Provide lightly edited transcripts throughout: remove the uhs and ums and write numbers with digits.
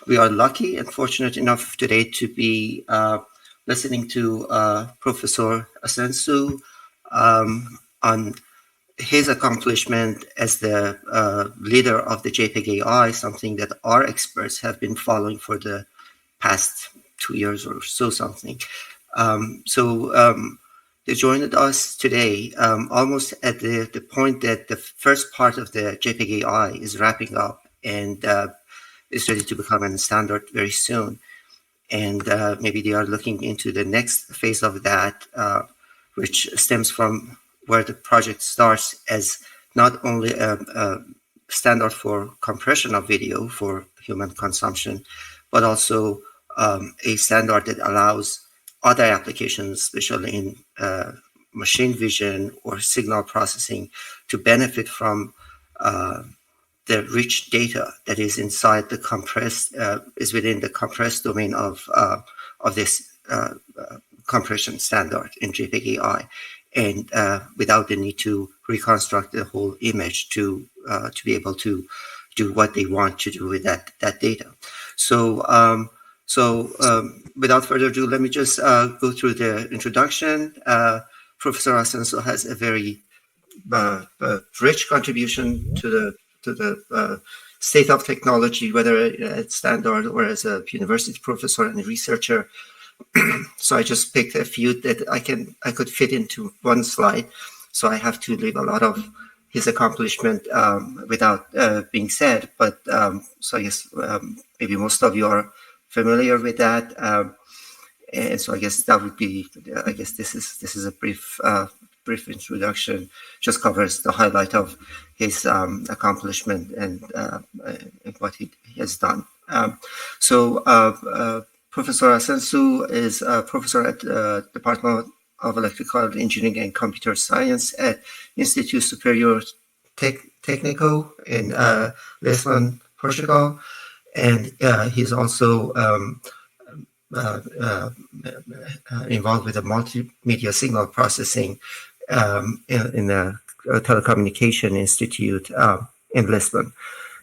we are lucky and fortunate enough today to be listening to Professor Ascenso on his accomplishment as the leader of the JPEG AI, something that our experts have been following for the past 2 years or so something. They joined us today almost at the point that the first part of the JPEG AI is wrapping up and is ready to become a standard very soon. And maybe they are looking into the next phase of that, which stems from where the project starts as not only a standard for compression of video for human consumption, but also a standard that allows other applications, especially in machine vision or signal processing, to benefit from the rich data that is inside the compressed, is within the compressed domain of this compression standard in JPEG AI, and without the need to reconstruct the whole image to be able to do what they want to do with that data. So without further ado, let me just go through the introduction. Professor Ascenso has a very rich contribution to the state of technology, whether at Standard or as a university professor and a researcher. So I just picked a few that I could fit into one slide. So I have to leave a lot of his accomplishment without being said. But so I guess maybe most of you are familiar with that, and so I guess that would be. I guess this is a brief introduction. Just covers the highlight of his accomplishment and what he has done. Professor Ascenso is a professor at Department of Electrical Engineering and Computer Science at Instituto Superior Técnico in Lisbon, Portugal. And he's also involved with the multimedia signal processing in the Telecommunication Institute in Lisbon.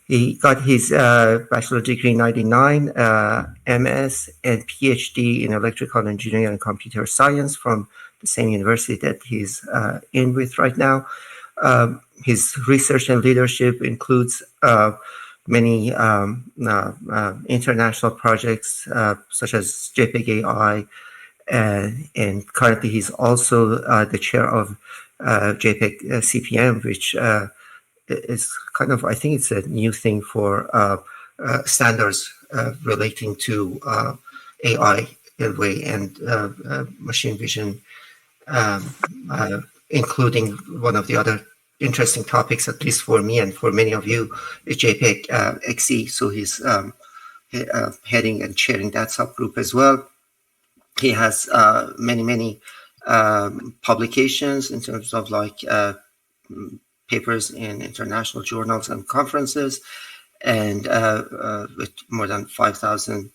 He got his bachelor's degree in 1999, MS and PhD in electrical engineering and computer science from the same university that he's in with right now. His research and leadership includes many international projects such as JPEG AI, and currently he's also the chair of JPEG CPM, which is kind of, I think it's a new thing for standards relating to AI in a way, and machine vision, including one of the other interesting topics, at least for me and for many of you, is JPEG-SC. So he's heading and chairing that subgroup as well. He has many publications in terms of like papers in international journals and conferences, and with more than 5,000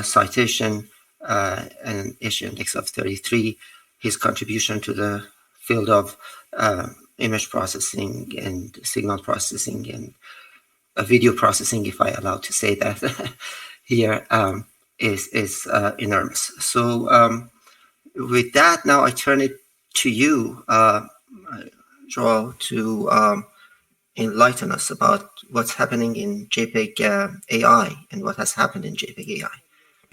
citation and an issue index of 33. His contribution to the field of image processing and signal processing and video processing, if I allow to say that here, is enormous. So with that, now I turn it to you, João, to enlighten us about what's happening in JPEG AI and what has happened in JPEG AI.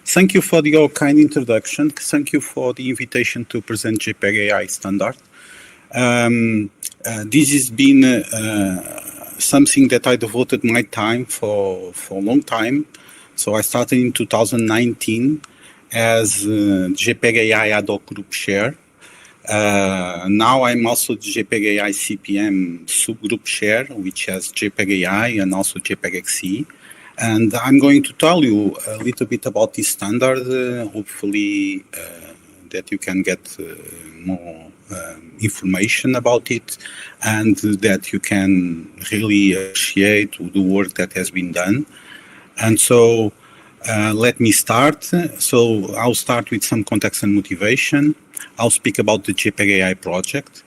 Thank you for your kind introduction. Thank you for the invitation to present JPEG AI standard. This has been something that I devoted my time for a long time. So I started in 2019 as JPEG AI ad hoc group chair. Now I'm also the JPEG AI CPM subgroup chair, which has JPEG AI and also JPEG-SC. And I'm going to tell you a little bit about this standard, hopefully that you can get more information about it, and that you can really appreciate the work that has been done. And so let me start. So I'll start with some context and motivation. I'll speak about the JPEG AI project.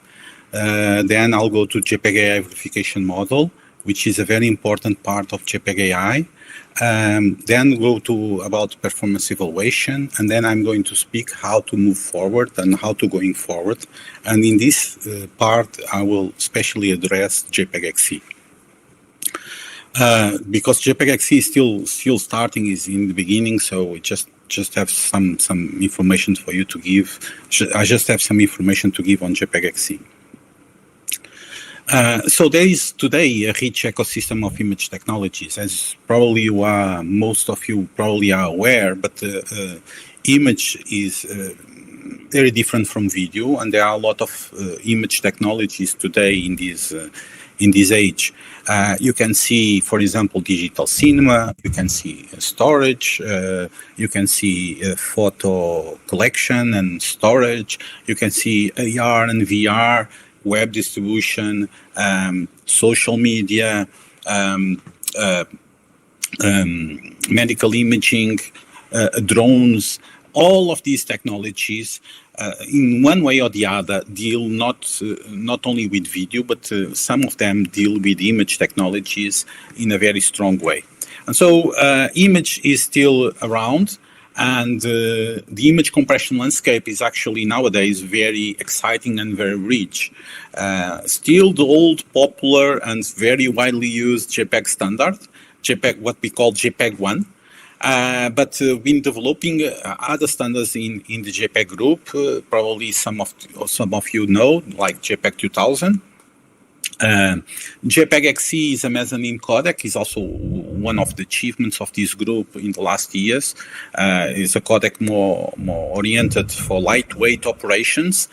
Then I'll go to JPEG AI verification model, which is a very important part of JPEG AI. Then go to about performance evaluation, and then I'm going to speak how to move forward and how to going forward. And in this part, I will especially address JPEG-XC. Because JPEG-XC is still starting, is in the beginning, so we just have some information for you to give. I just have some information to give on JPEG-XC. So there is today a rich ecosystem of image technologies, as probably most of you probably are aware, but image is very different from video, and there are a lot of image technologies today in this age. You can see, for example, digital cinema, you can see storage, you can see photo collection and storage, you can see AR and VR, web distribution, social media, medical imaging, drones. All of these technologies, in one way or the other, deal not only with video, but some of them deal with image technologies in a very strong way. And so image is still around, and the image compression landscape is actually nowadays very exciting and very rich. Still the old, popular, and very widely used JPEG standard, JPEG, what we call JPEG 1. But been developing other standards in the JPEG group. Probably some of you know, like JPEG 2000. JPEG-XC is a mezzanine codec. Is also one of the achievements of this group in the last years. It's a codec more oriented for lightweight operations.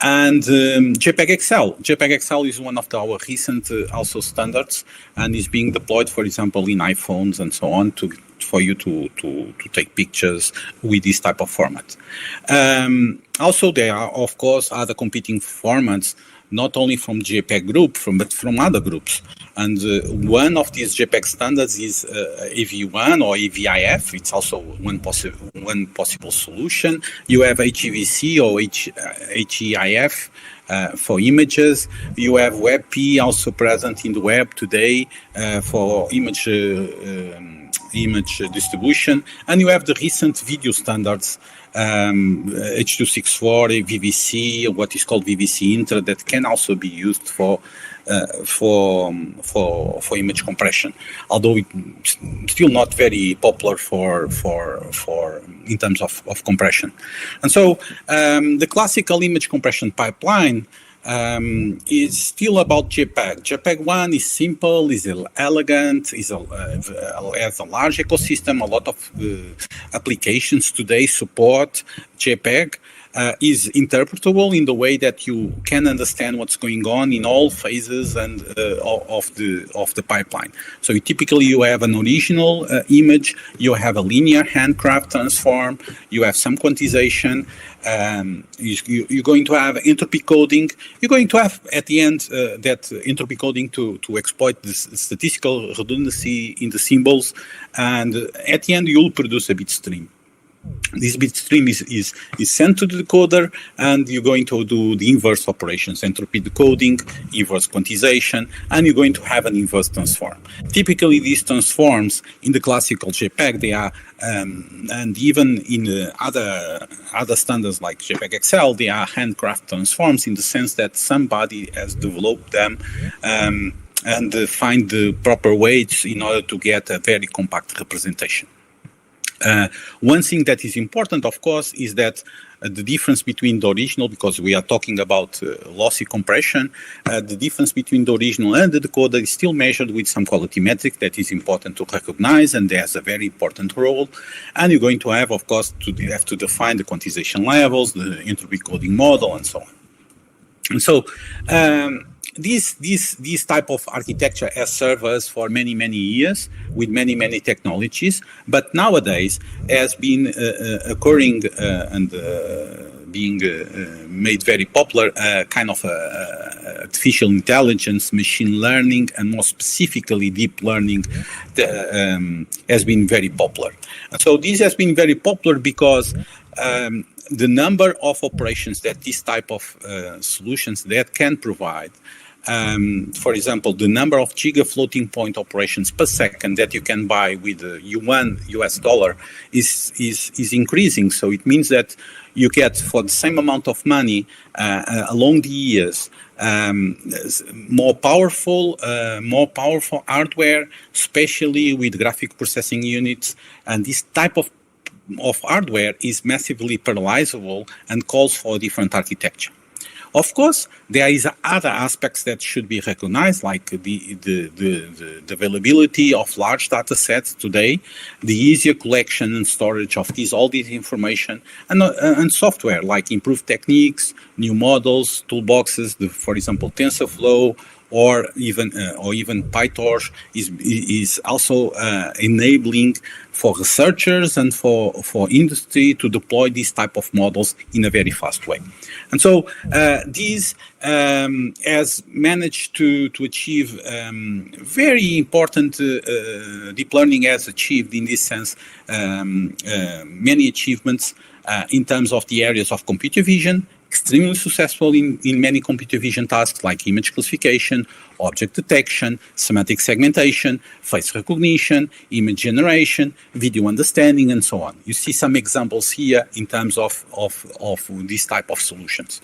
And JPEG-XL. JPEG-XL is one of our recent also standards, and is being deployed, for example, in iPhones and so on, for you to take pictures with this type of format. Also, there are, of course, other competing formats, not only from JPEG group, but from other groups. And one of these JPEG standards is AV1 or AVIF. It's also one possible solution. You have HEVC or HEIF for images. You have WebP also present in the web today for image distribution. And you have the recent video standards, H.264, VVC, what is called VVC Intra, that can also be used for image compression, although it's still not very popular for in terms of compression. And so the classical image compression pipeline is still about JPEG. JPEG 1 is simple, is elegant, has a large ecosystem. A lot of applications today support JPEG. Is interpretable in the way that you can understand what's going on in all phases and of the pipeline. So typically you have an original image, you have a linear handcraft transform, you have some quantization, you're going to have entropy coding. You're going to have at the end that entropy coding to exploit this statistical redundancy in the symbols, and at the end you'll produce a bit stream. This bit stream is sent to the decoder, and you're going to do the inverse operations, entropy decoding, inverse quantization, and you're going to have an inverse transform. Typically, these transforms in the classical JPEG, they are, and even in other standards like JPEG-XL, they are handcraft transforms in the sense that somebody has developed them and find the proper weights in order to get a very compact representation. One thing that is important, of course, is that the difference between the original, because we are talking about lossy compression, the difference between the original and the decoder is still measured with some quality metric that is important to recognize, and there's a very important role. And you're going to have, of course, to define the quantization levels, the entropy coding model, and so on. And so this type of architecture has served us for many years with many technologies, but nowadays has been occurring and being made very popular, kind of artificial intelligence, machine learning, and more specifically deep learning has been very popular. And so this has been very popular because the number of operations that this type of solutions that can provide for example, the number of giga floating point operations per second that you can buy with $1 is increasing. So it means that you get, for the same amount of money along the years, more powerful hardware, especially with graphic processing units. And this type of hardware is massively parallelizable and calls for a different architecture. Of course, there is other aspects that should be recognized, like the availability of large data sets today, the easier collection and storage of all this information, and software like improved techniques, new models, toolboxes. For example, TensorFlow or even PyTorch is also enabling for researchers and for industry to deploy these type of models in a very fast way. And so these has managed to achieve very important, deep learning has achieved in this sense many achievements in terms of the areas of computer vision, extremely successful in many computer vision tasks like image classification, object detection, semantic segmentation, face recognition, image generation, video understanding, and so on. You see some examples here in terms of this type of solutions,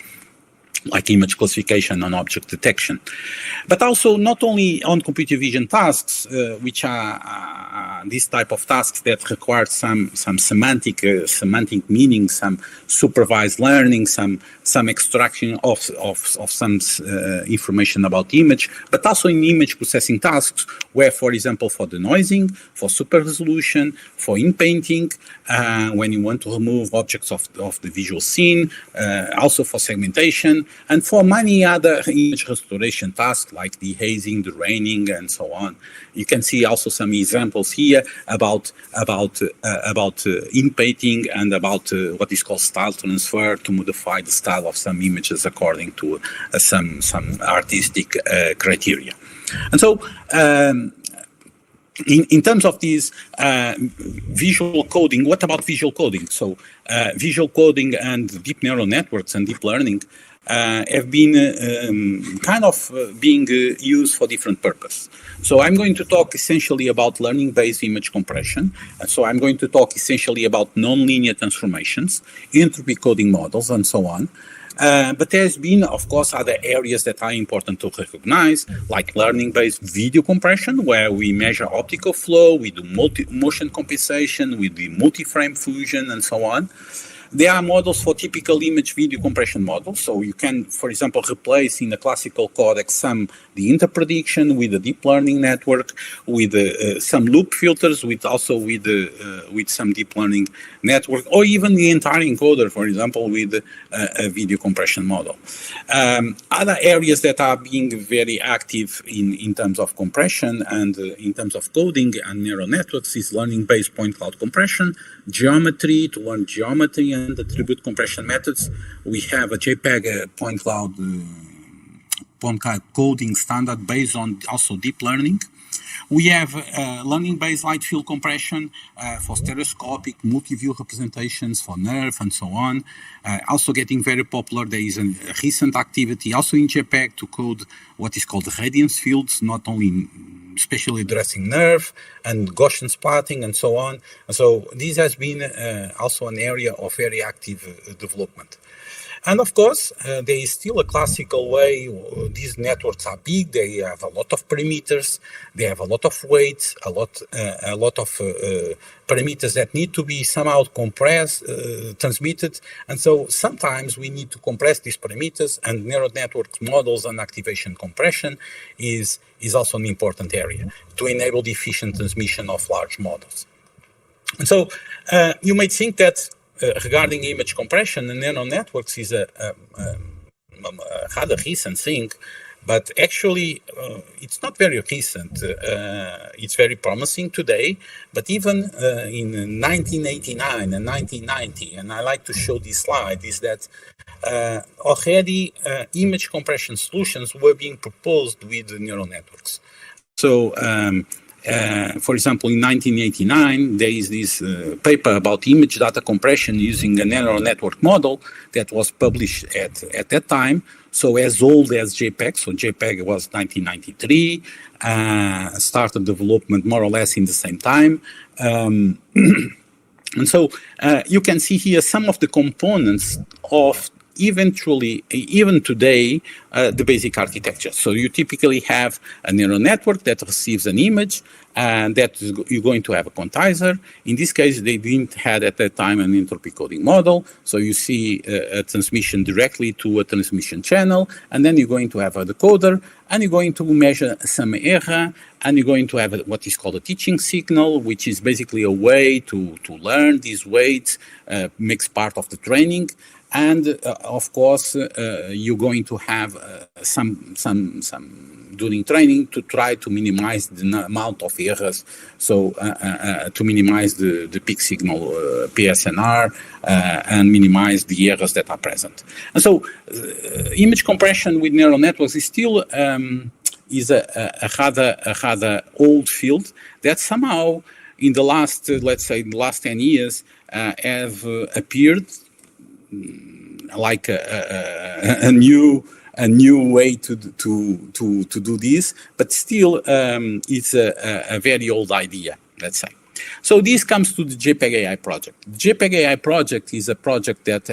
like image classification and object detection. But also not only on computer vision tasks, which are these type of tasks that require some semantic meaning, some supervised learning, some extraction of some information about the image, but also in image processing tasks where, for example, for denoising, for super resolution, for in-painting, when you want to remove objects of the visual scene, also for segmentation, and for many other image restoration tasks like dehazing, deraining, and so on. You can see also some examples here about in-painting and about what is called style transfer to modify the style of some images according to some artistic criteria. And so in terms of these visual coding, what about visual coding? So visual coding and deep neural networks and deep learning have been being used for different purposes. So I'm going to talk essentially about learning-based image compression. So I'm going to talk essentially about nonlinear transformations, entropy coding models, and so on. But there's been, of course, other areas that are important to recognize, like learning-based video compression, where we measure optical flow, we do motion compensation, we do multi-frame fusion, and so on. There are models for typical image video compression models. So you can, for example, replace in a classical codec the interprediction with a deep learning network, with some loop filters, with some deep learning network, or even the entire encoder, for example, with a video compression model. Other areas that are being very active in terms of compression and in terms of coding and neural networks is learning-based point cloud compression, geometry to learn geometry and attribute compression methods. We have a JPEG point cloud coding standard based on also deep learning. We have learning-based light field compression for stereoscopic multi-view representations for NERV and so on. Also getting very popular, there is a recent activity also in JPEG to code what is called radiance fields, not only especially addressing NERV and Gaussian splatting and so on. And so this has been also an area of very active development. And of course, there is still a classical way. These networks are big. They have a lot of parameters. They have a lot of weights, a lot of parameters that need to be somehow compressed, transmitted. And so sometimes we need to compress these parameters, and neural network models and activation compression is also an important area to enable the efficient transmission of large models. And so you might think that regarding image compression and neural networks is a rather recent thing, but actually it's not very recent. It's very promising today, but even in 1989 and 1990, and I like to show this slide, is that already image compression solutions were being proposed with neural networks. So for example, in 1989, there is this paper about image data compression using a neural network model that was published at that time so as old as JPEG. So JPEG was 1993, started development more or less in the same time. And so you can see here some of the components of eventually, even today, the basic architecture. So you typically have a neural network that receives an image, and that you're going to have a quantizer. In this case, they didn't have at that time an entropy coding model. So you see a transmission directly to a transmission channel, and then you're going to have a decoder, and you're going to measure some error, and you're going to have what is called a teaching signal, which is basically a way to learn these weights, makes part of the training. And of course, you're going to have some during training to try to minimize the amount of errors, so to minimize the peak signal PSNR and minimize the errors that are present. And so image compression with neural networks is still is a rather old field that somehow in the last, let's say, the last 10 years have appeared like a new way to do this, but still it's a very old idea, let's say. So this comes to the JPEG AI project. The JPEG AI project is a project that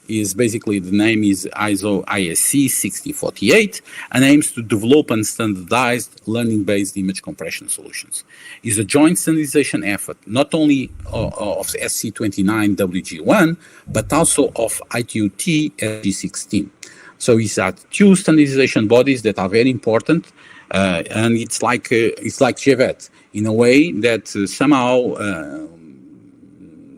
is basically, the name is ISO ISC 6048, and aims to develop and standardize learning-based image compression solutions. It's a joint standardization effort, not only of SC29 WG1, but also of ITTC-SC 16. So it's two standardization bodies that are very important, and it's like JVET in a way that somehow,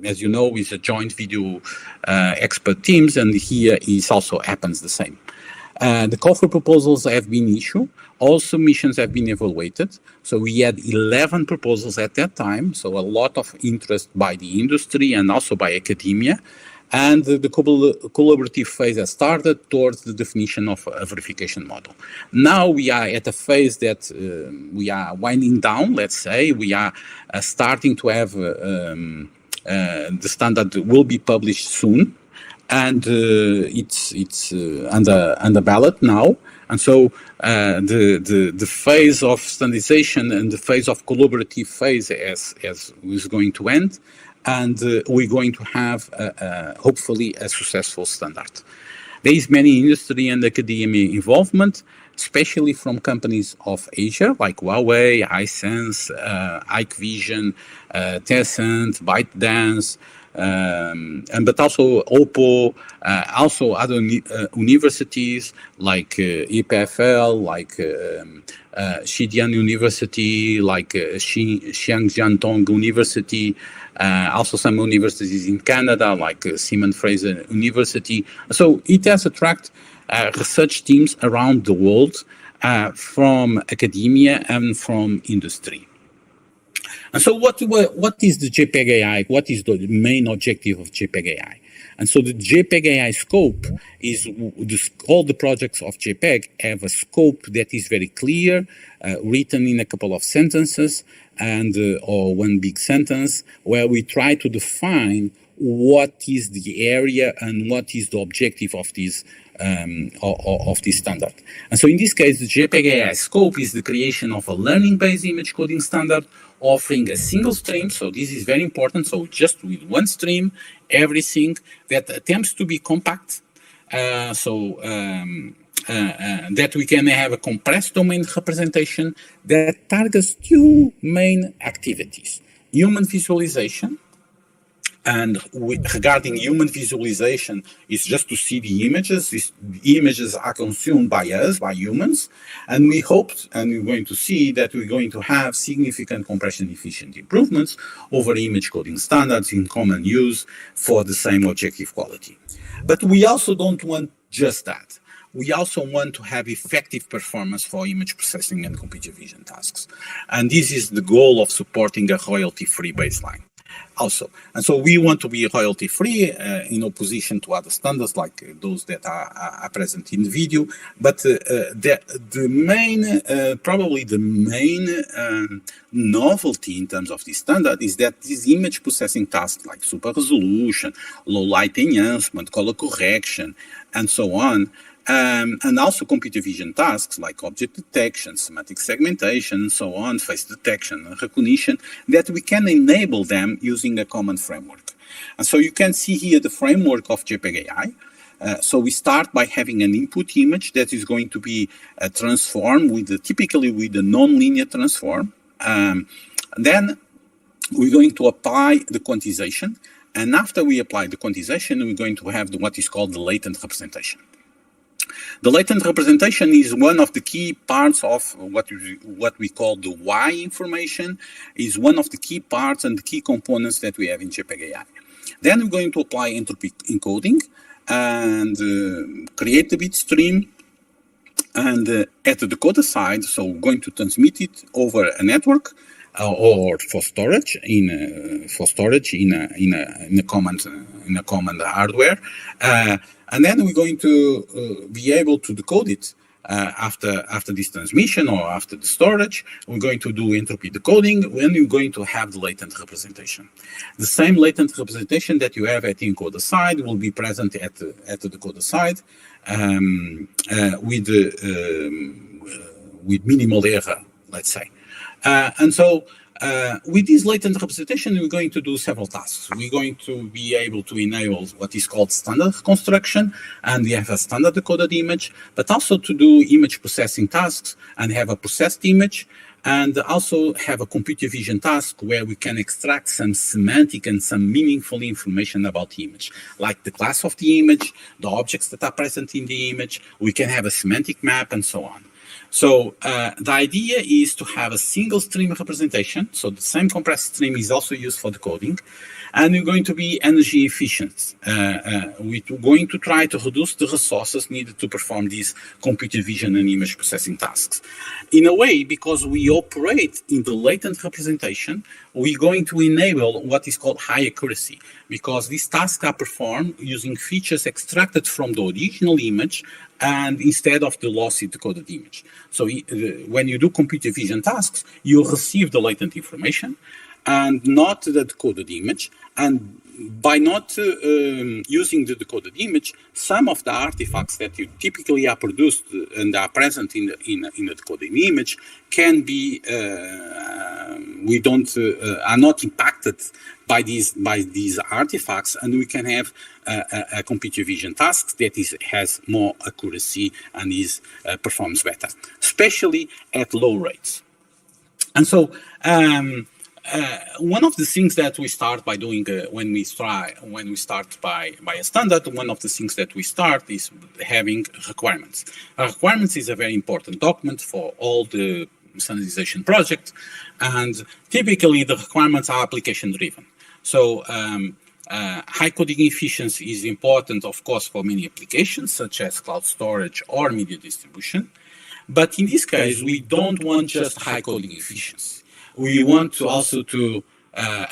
as you know, is a joint video expert teams, and here it also happens the same. The call for proposals have been issued. All submissions have been evaluated. So we had 11 proposals at that time. So a lot of interest by the industry and also by academia. And the collaborative phase has started towards the definition of a verification model. Now we are at a phase that we are winding down, let's say. We are starting to have the standard will be published soon. And it's under ballot now. And so the phase of standardization and the phase of collaborative phase is going to end. And we're going to have, hopefully, a successful standard. There is many industry and academia involvement, especially from companies of Asia, like Huawei, Ascenso, Hikvision, Tencent, ByteDance, but also Oppo, also other universities like EPFL, like Xidian University, like Xiangjiantong University, also some universities in Canada, like Simon Fraser University. So it has attracted research teams around the world from academia and from industry. And so what is the JPEG AI? What is the main objective of JPEG AI? And so the JPEG AI scope is, all the projects of JPEG have a scope that is very clear, written in a couple of sentences, and or one big sentence, where we try to define what is the area and what is the objective of this standard. And so in this case, the JPEG AI scope is the creation of a learning-based image coding standard offering a single stream. So this is very important. So just with one stream, everything that attempts to be compact. That we can have a compressed domain representation that targets two main activities: human visualization. And regarding human visualization, it's just to see the images. The images are consumed by us, by humans. And we hoped, and we're going to see, that we're going to have significant compression efficient improvements over image coding standards in common use for the same objective quality. But we also don't want just that. We also want to have effective performance for image processing and computer vision tasks. And this is the goal of supporting a royalty-free baseline. Also, and so we want to be royalty-free in opposition to other standards like those that are present in the video. But the main, probably the main novelty in terms of this standard is that these image processing tasks like super resolution, low light enhancement, color correction, and so on, and also computer vision tasks like object detection, semantic segmentation, and so on, face detection and recognition, that we can enable them using a common framework. And so you can see here the framework of JPEG AI. So we start by having an input image that is going to be transformed typically with a non-linear transform. Then we're going to apply the quantization. And after we apply the quantization, we're going to have what is called the latent representation. The latent representation is one of the key parts of what we call the Y information, is one of the key parts and the key components that we have in JPEG AI. Then we're going to apply entropy encoding and create the bit stream, and at the decoder side, so we're going to transmit it over a network or for storage in a common hardware, and then we're going to be able to decode it. After this transmission or after the storage, we're going to do entropy decoding when you're going to have the latent representation. The same latent representation that you have at the encoder side will be present at the decoder side with minimal error, let's say. And so with this latent representation, we're going to do several tasks. We're going to be able to enable what is called standard construction, and we have a standard decoded image, but also to do image processing tasks and have a processed image, and also have a computer vision task where we can extract some semantic and some meaningful information about the image, like the class of the image, the objects that are present in the image. We can have a semantic map and so on. So the idea is to have a single stream representation. So the same compressed stream is also used for decoding, and we're going to be energy efficient. We're going to try to reduce the resources needed to perform these computer vision and image processing tasks. In a way, because we operate in the latent representation, we're going to enable what is called high accuracy, because these tasks are performed using features extracted from the original image and instead of the lossy decoded image. So when you do computer vision tasks, you receive the latent information and not the decoded image. And by not using the decoded image, some of the artifacts that you typically are produced and are present in a decoded image can be are not impacted by these artifacts, and we can have a computer vision task that has more accuracy and performs better, especially at low rates. And so one of the things that we start by doing when we start by a standard, one of the things that we start is having requirements. Requirements is a very important document for all the standardization project, and typically the requirements are application driven. So high coding efficiency is important, of course, for many applications such as cloud storage or media distribution. But in this case, we don't want just high coding efficiency. We want to also to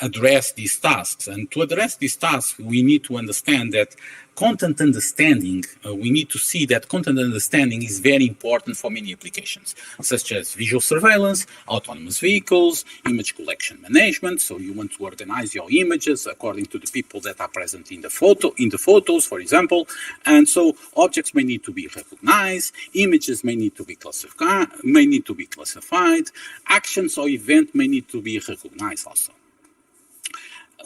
address these tasks. And to address these tasks, we need to understand that content understanding, we need to see that content understanding is very important for many applications, such as visual surveillance, autonomous vehicles, image collection management. So you want to organize your images according to the people that are present in the photos, for example. And so objects may need to be recognized, images may need to be classified, actions or events may need to be recognized also.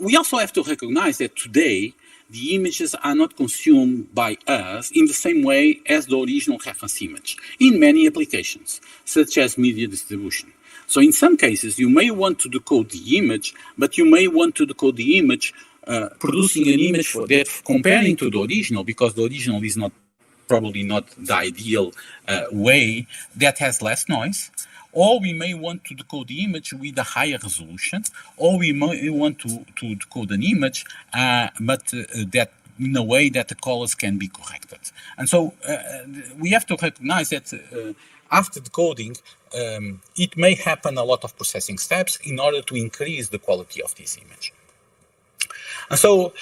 We also have to recognize that today, the images are not consumed by us in the same way as the original reference image in many applications, such as media distribution. So in some cases, you may want to decode the image, but you may want to decode the image producing an image that comparing to the original, because the original is probably not the ideal way, that has less noise. Or we may want to decode the image with a higher resolution, or we may want to decode an image, but that in a way that the colors can be corrected. And so we have to recognize that after decoding, it may happen a lot of processing steps in order to increase the quality of this image. And so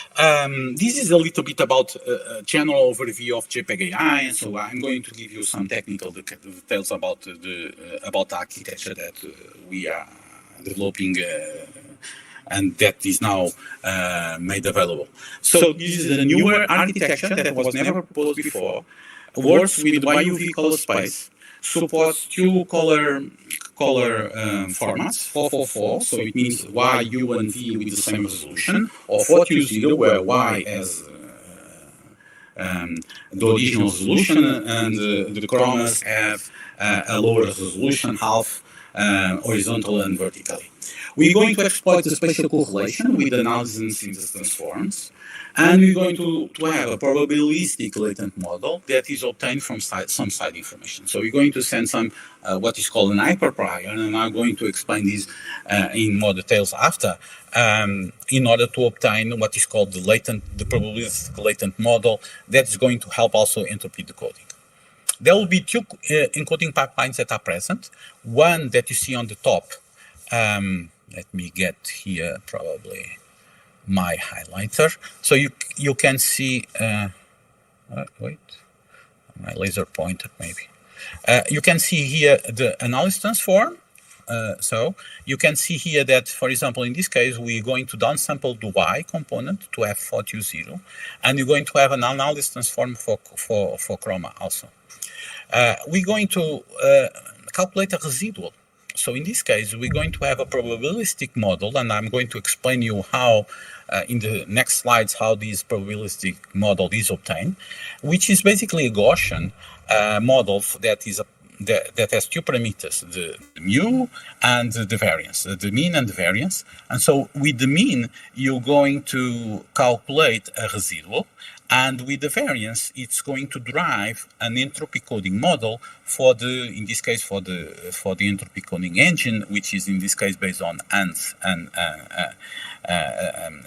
this is a little bit about a general overview of JPEG AI, and so I'm going to give you some technical details about the architecture that we are developing and that is now made available. So this is a newer architecture that was never proposed before. works with YUV color space, supports two color formats, 444, so it means Y, U, and V with the same resolution, or 420, where Y has the original resolution and the chromas have a lower resolution, half horizontal and vertically. We're going to exploit the spatial correlation with analysis and synthesis transforms, and we're going to have a probabilistic latent model that is obtained from some side information. So we're going to send some what is called an hyperprior, and I'm going to explain this in more details after, in order to obtain what is called the probabilistic latent model that's going to help also entropy decoding. There will be two encoding pipelines that are present. One that you see on the top. Let me get here probably my highlighter. So you can see, wait, my laser pointer maybe. You can see here the analysis transform. So you can see here that, for example, in this case, we're going to downsample the Y component to F420, and you're going to have an analysis transform for chroma also. We're going to calculate a residual. So in this case, we're going to have a probabilistic model, and I'm going to explain you how, in the next slides, how this probabilistic model is obtained, which is basically a Gaussian model that has two parameters, the mu and the variance, the mean and the variance. And so with the mean, you're going to calculate a residual, and with the variance, it's going to derive an entropy coding model for in this case, for the entropy coding engine, which is in this case based on ANS and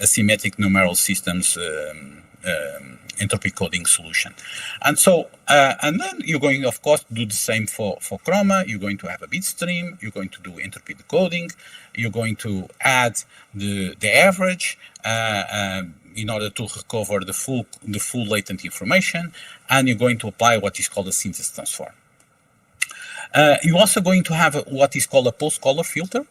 asymmetric numeral systems entropy coding solution. And so, and then you're going, of course, to do the same for chroma. You're going to have a bit stream. You're going to do entropy decoding. You're going to add the average in order to recover the full latent information, and you're going to apply what is called a synthesis transform. You're also going to have what is called a post-color filter,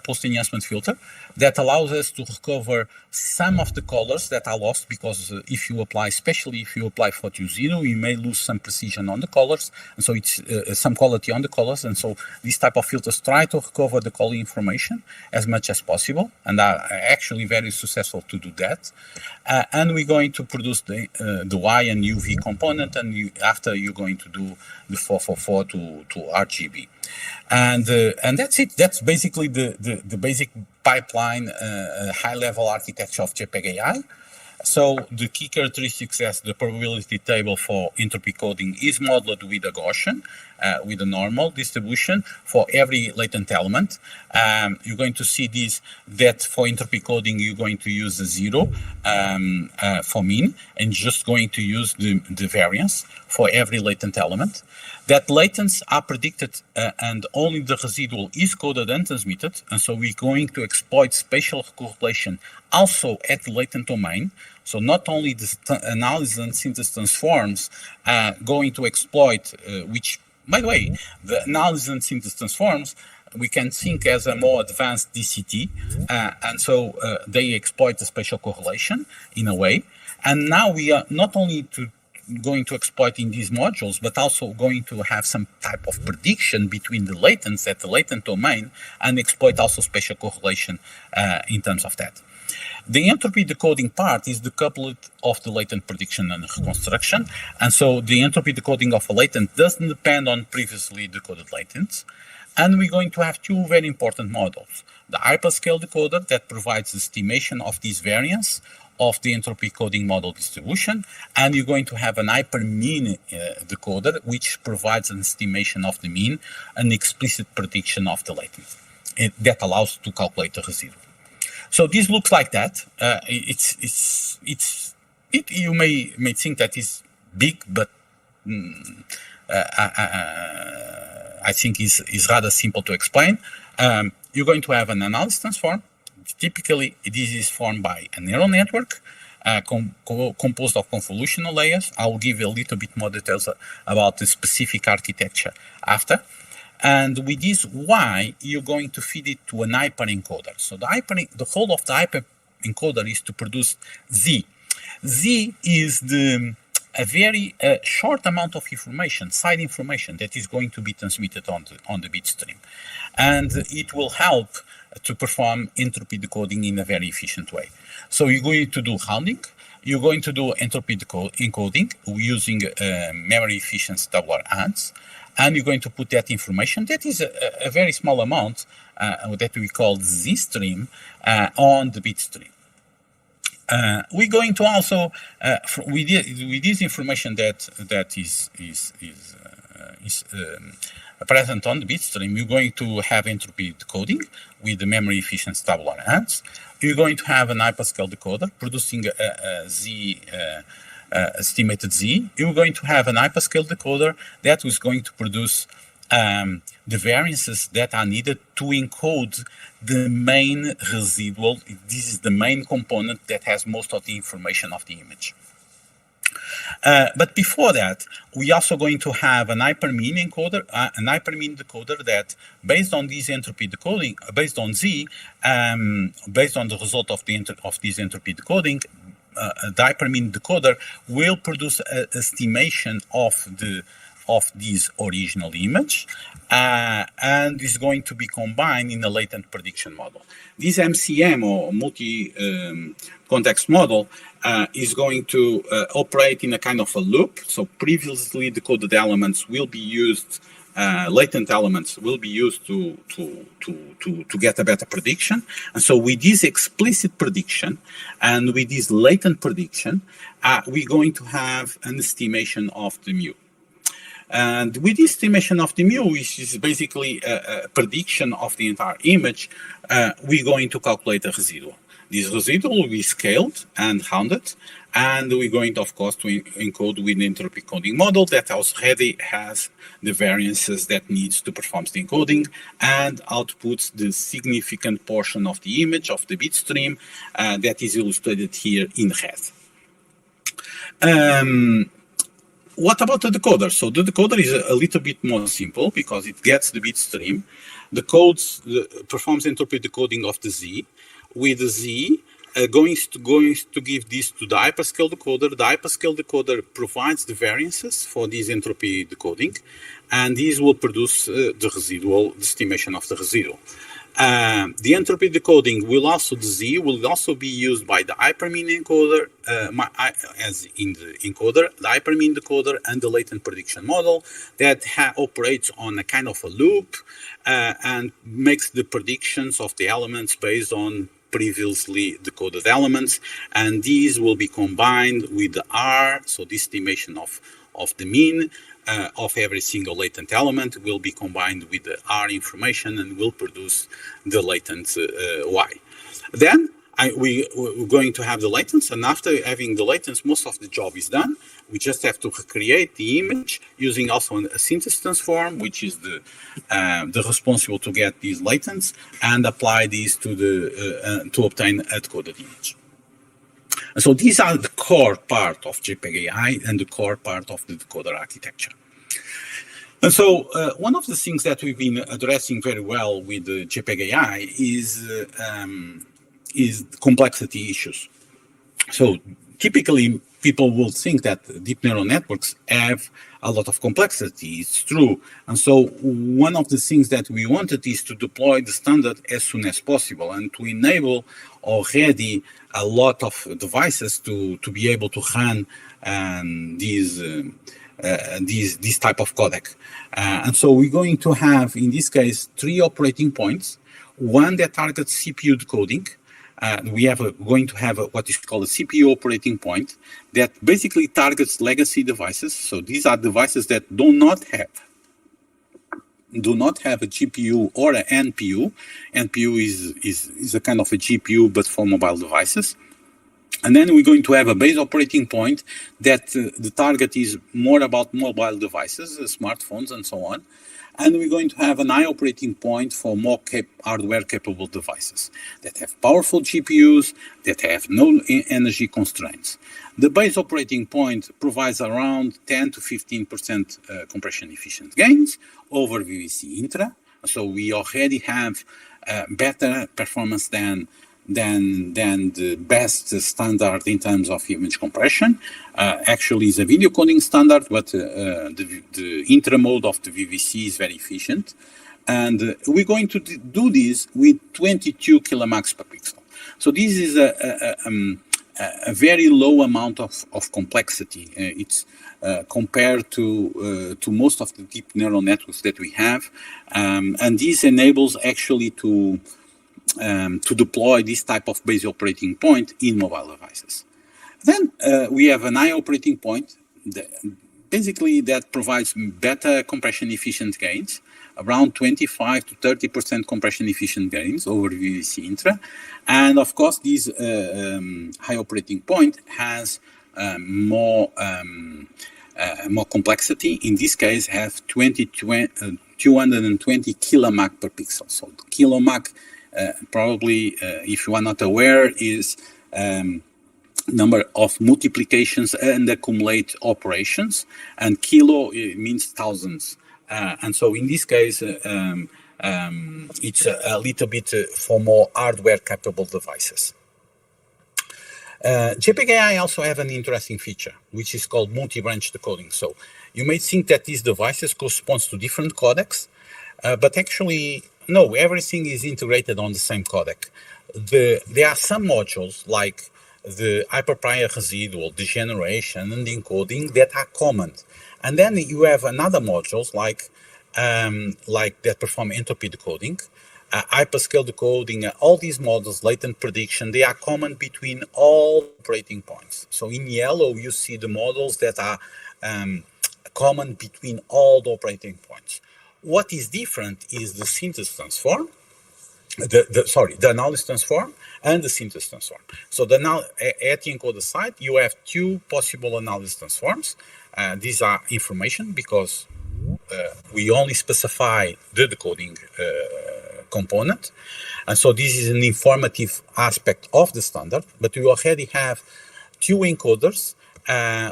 post-enhancement filter, that allows us to recover some of the colors that are lost, because if you apply, especially if you apply 420, you may lose some precision on the colors, and so it's some quality on the colors, and so this type of filters try to recover the color information as much as possible, and are actually very successful to do that. And we're going to produce the Y and UV component, and after you're going to do the 444 to RGB. And that's it. That's basically the basic pipeline, high-level architecture of JPEG AI. So the key characteristics as the probability table for entropy coding is modeled with a Gaussian, with a normal distribution for every latent element. You're going to see this, that for entropy coding, you're going to use the 0 for mean, and just going to use the variance for every latent element. That latents are predicted and only the residual is coded and transmitted. And so we're going to exploit spatial correlation also at the latent domain. So not only the analysis and synthesis transforms going to exploit, which, by the way, the analysis and synthesis transforms, we can think as a more advanced DCT. And so they exploit the spatial correlation in a way. And now we are not only going to exploit in these modules, but also going to have some type of prediction between the latents at the latent domain and exploit also spatial correlation in terms of that. The entropy decoding part is the couplet of the latent prediction and reconstruction. And so the entropy decoding of a latent doesn't depend on previously decoded latents. And we're going to have two very important models. The hyperscale decoder that provides the estimation of this variance of the entropy coding model distribution, and you're going to have an hypermean decoder which provides an estimation of the mean, an explicit prediction of the latent. That allows to calculate the residual. So this looks like that. You may think that is big, but I think is rather simple to explain. You're going to have an analysis transform. Typically, this is formed by a neural network composed of convolutional layers. I will give you a little bit more details about the specific architecture after. And with this Y, you're going to feed it to an hyperencoder. So the whole of the hyperencoder is to produce Z. Z is the a very short amount of information, side information, that is going to be transmitted on the bit stream. And it will help to perform entropy decoding in a very efficient way. So you're going to do rounding, you're going to do entropy encoding using memory efficient tabular ANDs, and you're going to put that information, that is a very small amount that we call Z stream, on the bit stream. We're going to also, with this information that is present on the bit stream, you're going to have entropy decoding with the memory efficient tabular ANDs. You're going to have an hyperscale decoder producing a Z, estimated Z. You're going to have an hyperscale decoder that is going to produce the variances that are needed to encode the main residual. This is the main component that has most of the information of the image. But before that, we're also going to have an hypermean encoder, an hypermean decoder that, based on this entropy decoding, based on Z, based on the result of this entropy decoding, the hypermean decoder will produce an estimation of this original image, and is going to be combined in a latent prediction model. This MCM, or multi-context model, is going to operate in a kind of a loop. So previously decoded elements will be used, latent elements will be used to get a better prediction. And so with this explicit prediction and with this latent prediction, we're going to have an estimation of the mu. And with the estimation of the mu, which is basically a prediction of the entire image, we're going to calculate a residual. This residual will be scaled and rounded, and we're going to, of course, to encode with the entropy coding model that already has the variances that needs to perform the encoding and outputs the significant portion of the image of the bit stream that is illustrated here in red. What about the decoder? So the decoder is a little bit more simple because it gets the bit stream, performs entropy decoding of the Z. With the Z, going to give this to the hyperscale decoder. The hyperscale decoder provides the variances for this entropy decoding, and these will produce the residual, the estimation of the residual. The entropy decoding will also, the Z will also be used by the hypermean encoder, as in the encoder, the hypermean decoder, and the latent prediction model that operates on a kind of a loop and makes the predictions of the elements based on previously decoded elements, and these will be combined with the R, so the estimation of the mean of every single latent element will be combined with the R information and will produce the latent Y. Then we're going to have the latents, and after having the latents, most of the job is done. We just have to recreate the image using also a synthesis transform, which is the responsible to get these latents and apply these to obtain a decoded image. And so these are the core part of JPEG AI and the core part of the decoder architecture. And so one of the things that we've been addressing very well with the JPEG AI is complexity issues. So typically, people will think that deep neural networks have a lot of complexity. It's true. And so one of the things that we wanted is to deploy the standard as soon as possible and to enable already a lot of devices to be able to run these type of codec. And so we're going to have, in this case, 3 operating points. One that targets CPU decoding. We are going to have what is called a CPU operating point that basically targets legacy devices. So these are devices that do not have a GPU or an NPU. NPU is a kind of a GPU, but for mobile devices. And then we're going to have a base operating point that the target is more about mobile devices, smartphones, and so on. And we're going to have an I operating point for more hardware-capable devices that have powerful GPUs, that have no energy constraints. The base operating point provides around 10 to 15% compression efficient gains over VVC Intra. So we already have better performance than the best standard in terms of image compression. Actually, is a video coding standard, but the intra-mode of the VVC is very efficient. And we're going to do this with 22 kilomax per pixel. So this is a very low amount of complexity. It's compared to most of the deep neural networks that we have, and this enables actually to deploy this type of base operating point in mobile devices. Then we have an high operating point, basically that provides better compression efficient gains, around 25 to 30% compression efficient gains over VVC intra. And of course, this high operating point has more complexity. In this case, have 220 kilomach per pixel. So kilomach, probably, if you are not aware, is number of multiplications and accumulate operations, and kilo means thousands. And so in this case, it's a little bit for more hardware capable devices. JPEG AI also have an interesting feature, which is called multi-branch decoding. So you may think that these devices corresponds to different codecs, but actually, no, everything is integrated on the same codec. There are some modules like the hyperprior residual, degeneration, and encoding that are common. And then you have another modules like that perform entropy decoding, hyperscale decoding, all these models, latent prediction, they are common between all operating points. So in yellow, you see the models that are common between all the operating points. What is different is the synthesis transform, the analysis transform and the synthesis transform. So at the encoder side, you have two possible analysis transforms. These are information because we only specify the decoding component. And so this is an informative aspect of the standard, but we already have two encoders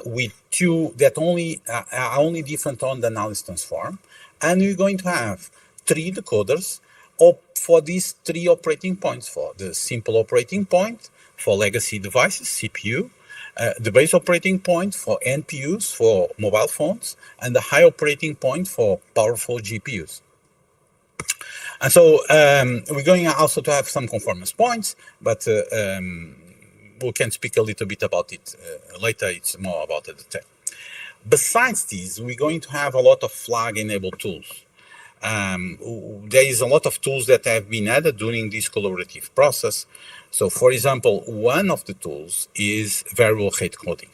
with two that are only different on the analysis transform. And we're going to have three decoders for these three operating points: for the simple operating point, for legacy devices, CPU, the base operating point for NPUs, for mobile phones, and the high operating point for powerful GPUs. And so we're going also to have some conformance points, but we can speak a little bit about it later. It's more about the detail. Besides these, we're going to have a lot of flag-enabled tools. There is a lot of tools that have been added during this collaborative process. So, for example, one of the tools is variable rate coding.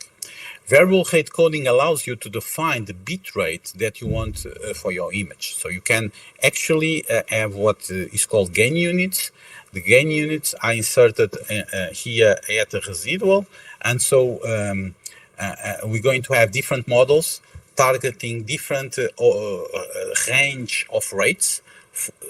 Variable rate coding allows you to define the bit rate that you want for your image. So you can actually have what is called gain units. The gain units are inserted here at the residual. And so we're going to have different models targeting different range of rates,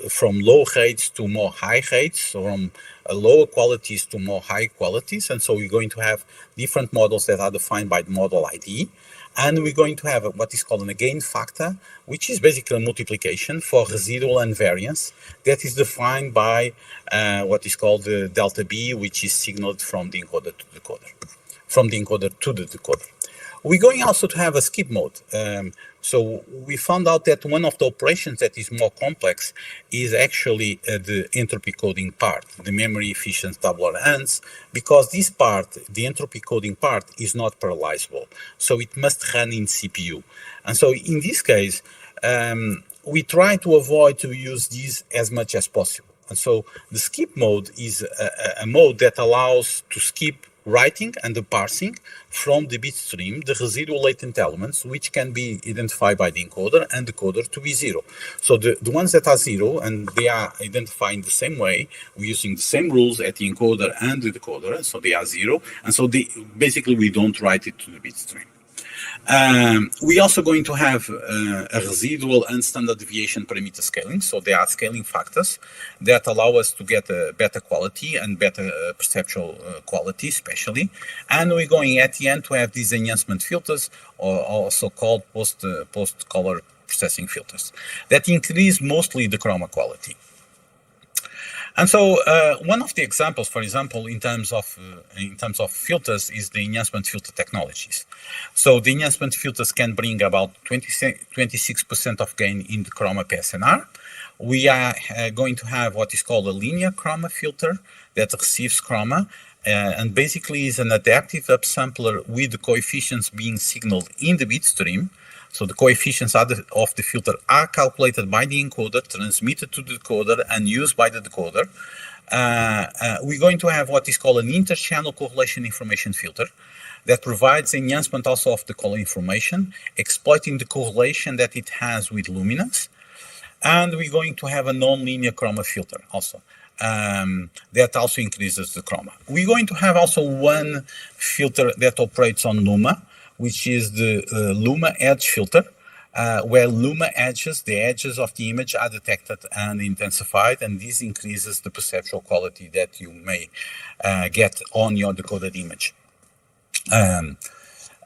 from low rates to more high rates, from lower qualities to more high qualities. And so we're going to have different models that are defined by the model ID. And we're going to have what is called a gain factor, which is basically a multiplication for residual and variance that is defined by what is called the delta B, which is signaled from the encoder to the decoder, from the encoder to the decoder. We're going also to have a skip mode. So we found out that one of the operations that is more complex is actually the entropy coding part, the memory efficient tabular ends, because this part, the entropy coding part, is not parallelizable. So it must run in CPU. And so in this case, we try to avoid to use this as much as possible. And so the skip mode is a mode that allows to skip writing and the parsing from the bit stream, the residual latent elements, which can be identified by the encoder and decoder to be zero. So the ones that are zero, and they are identified in the same way, we're using the same rules at the encoder and the decoder, so they are zero. And so basically we don't write it to the bit stream. We're also going to have a residual and standard deviation parameter scaling. So there are scaling factors that allow us to get a better quality and better perceptual quality, especially. And we're going at the end to have these enhancement filters, or also called post-color processing filters, that increase mostly the chroma quality. And so one of the examples, for example, in terms of filters, is the enhancement filter technologies. So the enhancement filters can bring about 26% of gain in the chroma PSNR. We are going to have what is called a linear chroma filter that receives chroma, and basically is an adaptive upsampler with the coefficients being signaled in the bit stream. So the coefficients of the filter are calculated by the encoder, transmitted to the decoder, and used by the decoder. We're going to have what is called an inter-channel correlation information filter that provides enhancement also of the color information, exploiting the correlation that it has with luminance. And we're going to have a non-linear chroma filter also. That also increases the chroma. We're going to have also one filter that operates on luma, which is the luma edge filter, where luma edges, the edges of the image, are detected and intensified, and this increases the perceptual quality that you may get on your decoded image.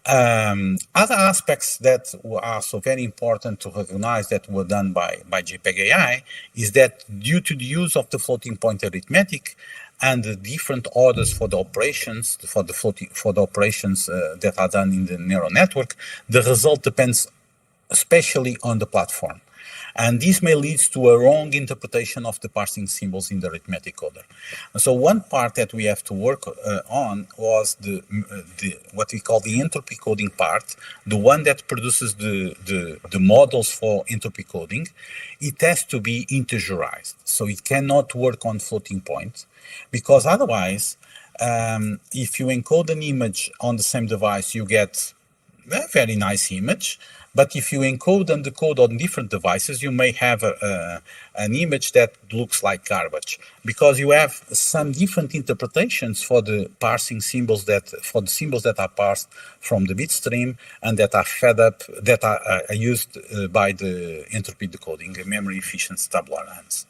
Other aspects that are also very important to recognize that were done by JPEG AI is that due to the use of the floating point arithmetic and the different orders for the operations that are done in the neural network, the result depends especially on the platform. And this may lead to a wrong interpretation of the parsing symbols in the arithmetic coder. And so one part that we have to work on was the what we call the entropy coding part, the one that produces the models for entropy coding. It has to be integerized, so it cannot work on floating point, because otherwise, if you encode an image on the same device, you get a very nice image. But if you encode and decode on different devices, you may have an image that looks like garbage, because you have some different interpretations for the parsing symbols for the symbols that are parsed from the bit stream and that are fed up, that are used by the entropy decoding, memory efficient tabular lines.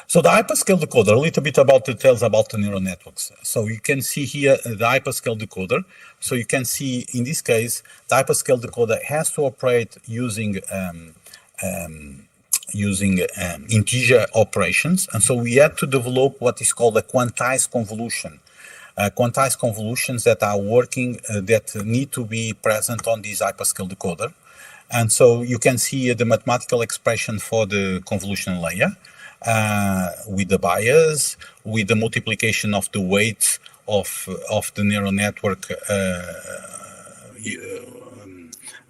So the hyperscale decoder, a little bit about details about the neural networks. So you can see here the hyperscale decoder. So you can see in this case, the hyperscale decoder has to operate using integer operations. And so we had to develop what is called a quantized convolution. Quantized convolutions that are working, that need to be present on this hyperscale decoder. And so you can see the mathematical expression for the convolutional layer. With the bias, with the multiplication of the weight of the neural network,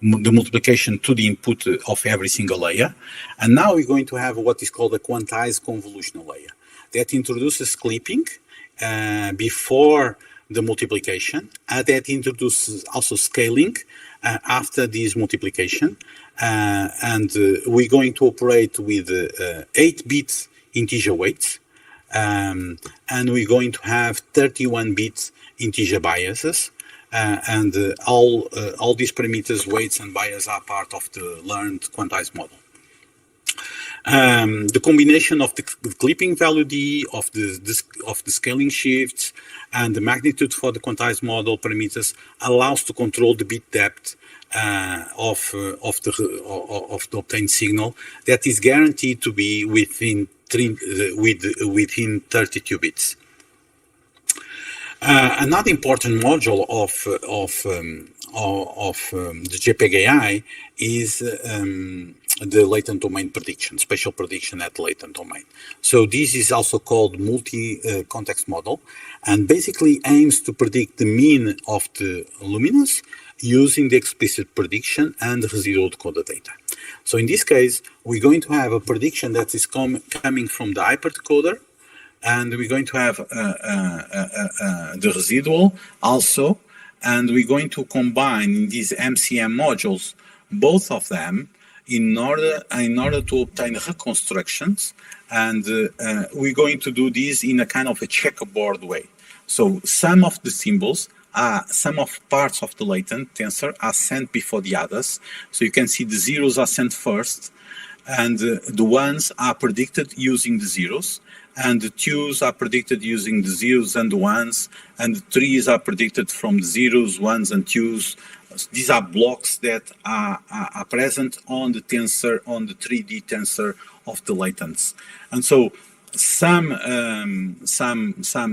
the multiplication to the input of every single layer. And now we're going to have what is called a quantized convolutional layer that introduces clipping before the multiplication, that introduces also scaling after this multiplication. And we're going to operate with 8-bit integer weights, and we're going to have 31-bit integer biases, and all these parameters, weights and bias, are part of the learned quantized model. The combination of the clipping value D, of the scaling shifts, and the magnitude for the quantized model parameters allows to control the bit depth of the obtained signal that is guaranteed to be within 32 bits. Another important module of the JPEG AI is the latent domain prediction, spatial prediction at latent domain. So this is also called multi-context model, and basically aims to predict the mean of the luminance using the explicit prediction and residual decoder data. So in this case, we're going to have a prediction that is coming from the hyperdecoder, and we're going to have the residual also, and we're going to combine these MCM modules, both of them, in order to obtain reconstructions, and we're going to do this in a kind of a checkerboard way. So some of the symbols, some of parts of the latent tensor are sent before the others. So you can see the zeros are sent first, and the ones are predicted using the zeros, and the twos are predicted using the zeros and the ones, and the threes are predicted from the zeros, ones, and twos. These are blocks that are present on the tensor, on the 3D tensor of the latents. And so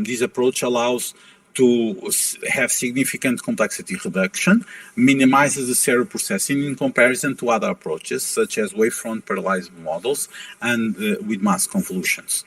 this approach allows to have significant complexity reduction, minimizes the serial processing in comparison to other approaches, such as wavefront parallelized models and with mask convolutions.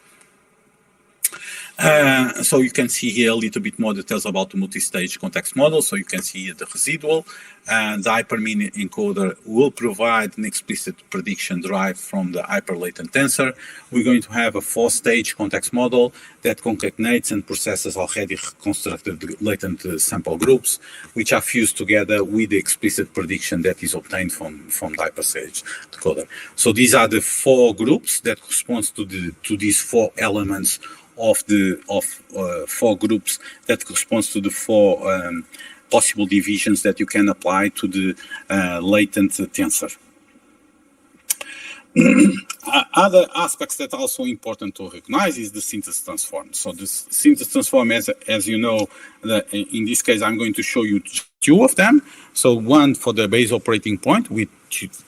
So you can see here a little bit more details about the multi-stage context model. So you can see here the residual, and the hypermean encoder will provide an explicit prediction derived from the hyperlatent tensor. We're going to have a 4-stage context model that concatenates and processes already constructed latent sample groups, which are fused together with the explicit prediction that is obtained from the hyperstage decoder. So these are the 4 groups that corresponds to these 4 elements of 4 groups that corresponds to the 4 possible divisions that you can apply to the latent tensor. Other aspects that are also important to recognize is the synthesis transform. So the synthesis transform, as you know, in this case, I'm going to show you 2 of them. So one for the base operating point with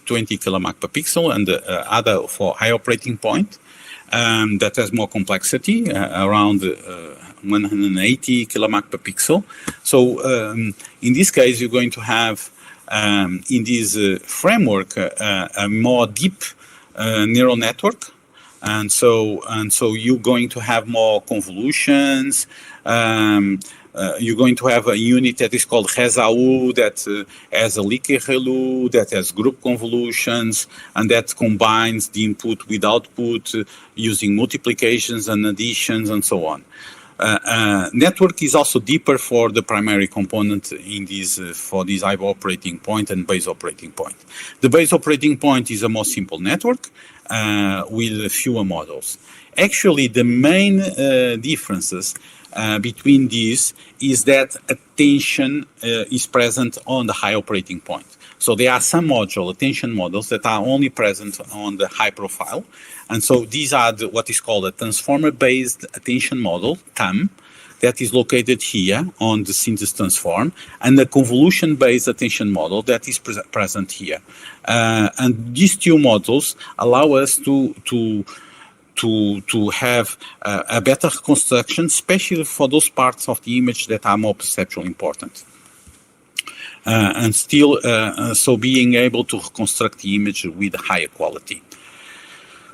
20 kilomach per pixel, and the other for high operating point. That has more complexity, around 180 kilomach per pixel. So in this case, you're going to have, in this framework, a more deep neural network. And so you're going to have more convolutions. You're going to have a unit that is called RESAU that has a leaky ReLU, that has group convolutions, and that combines the input with output using multiplications and additions and so on. Network is also deeper for the primary component in this, for this high operating point and base operating point. The base operating point is a more simple network with fewer models. Actually, the main differences between these is that attention is present on the high operating point. So there are some attention models that are only present on the high profile. And so these are what is called a transformer-based attention model, TAM, that is located here on the synthesis transform, and the convolution-based attention model that is present here. And these 2 models allow us to have a better reconstruction, especially for those parts of the image that are more perceptually important. And still, so being able to reconstruct the image with higher quality.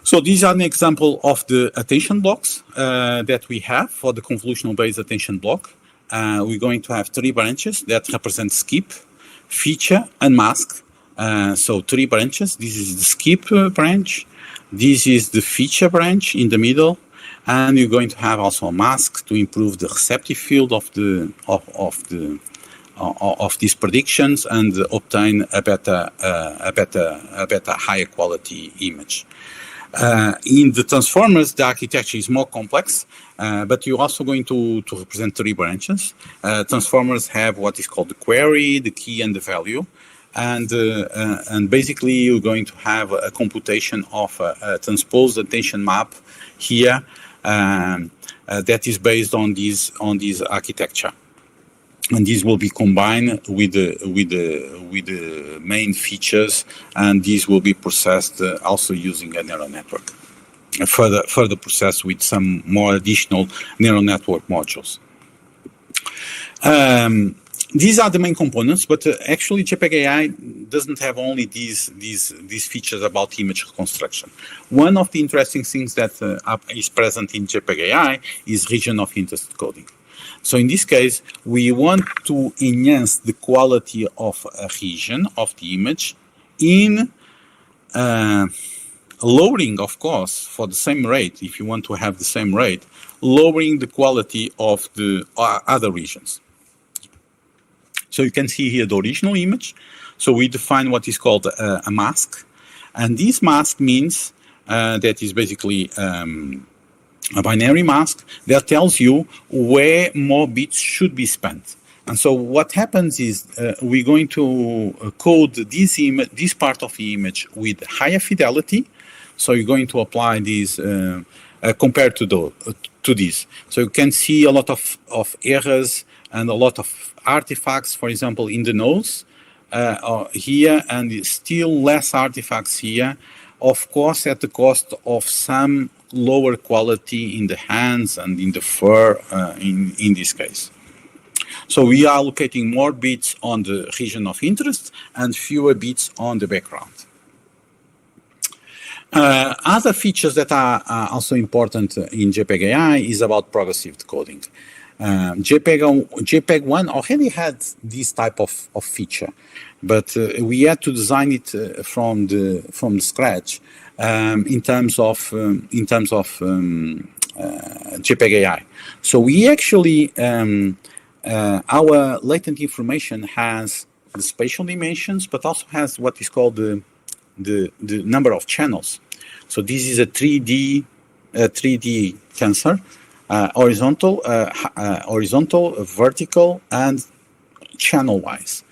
So these are an example of the attention blocks that we have for the convolutional-based attention block. We're going to have 3 branches that represent skip, feature, and mask. So 3 branches. This is the skip branch. This is the feature branch in the middle, and you're going to have also a mask to improve the receptive field of these predictions and obtain a better higher quality image. In the transformers, the architecture is more complex, but you're also going to represent 3 branches. Transformers have what is called the query, the key, and the value. And basically, you're going to have a computation of a transposed attention map here that is based on this architecture. And these will be combined with the main features, and these will be processed also using a neural network. Further processed with some more additional neural network modules. These are the main components, but actually JPEG AI doesn't have only these features about image reconstruction. One of the interesting things that is present in JPEG AI is region of interest coding. So in this case, we want to enhance the quality of a region of the image in lowering, of course, for the same rate, if you want to have the same rate, lowering the quality of the other regions. So you can see here the original image. So we define what is called a mask. And this mask means that is basically a binary mask that tells you where more bits should be spent. And so what happens is we're going to code this part of the image with higher fidelity. So you're going to apply these compared to this. So you can see a lot of errors and a lot of artifacts, for example, in the nose here, and still less artifacts here of course at the cost of some lower quality in the hands and in the fur in this case. So we are allocating more bits on the region of interest and fewer bits on the background. Other features that are also important in JPEG AI is about progressive decoding. JPEG 1 already had this type of feature, but we had to design it from scratch in terms of JPEG AI. So we actually our latent information has the spatial dimensions, but also has what is called the number of channels. So this is a 3D tensor, horizontal, vertical, and channel-wise.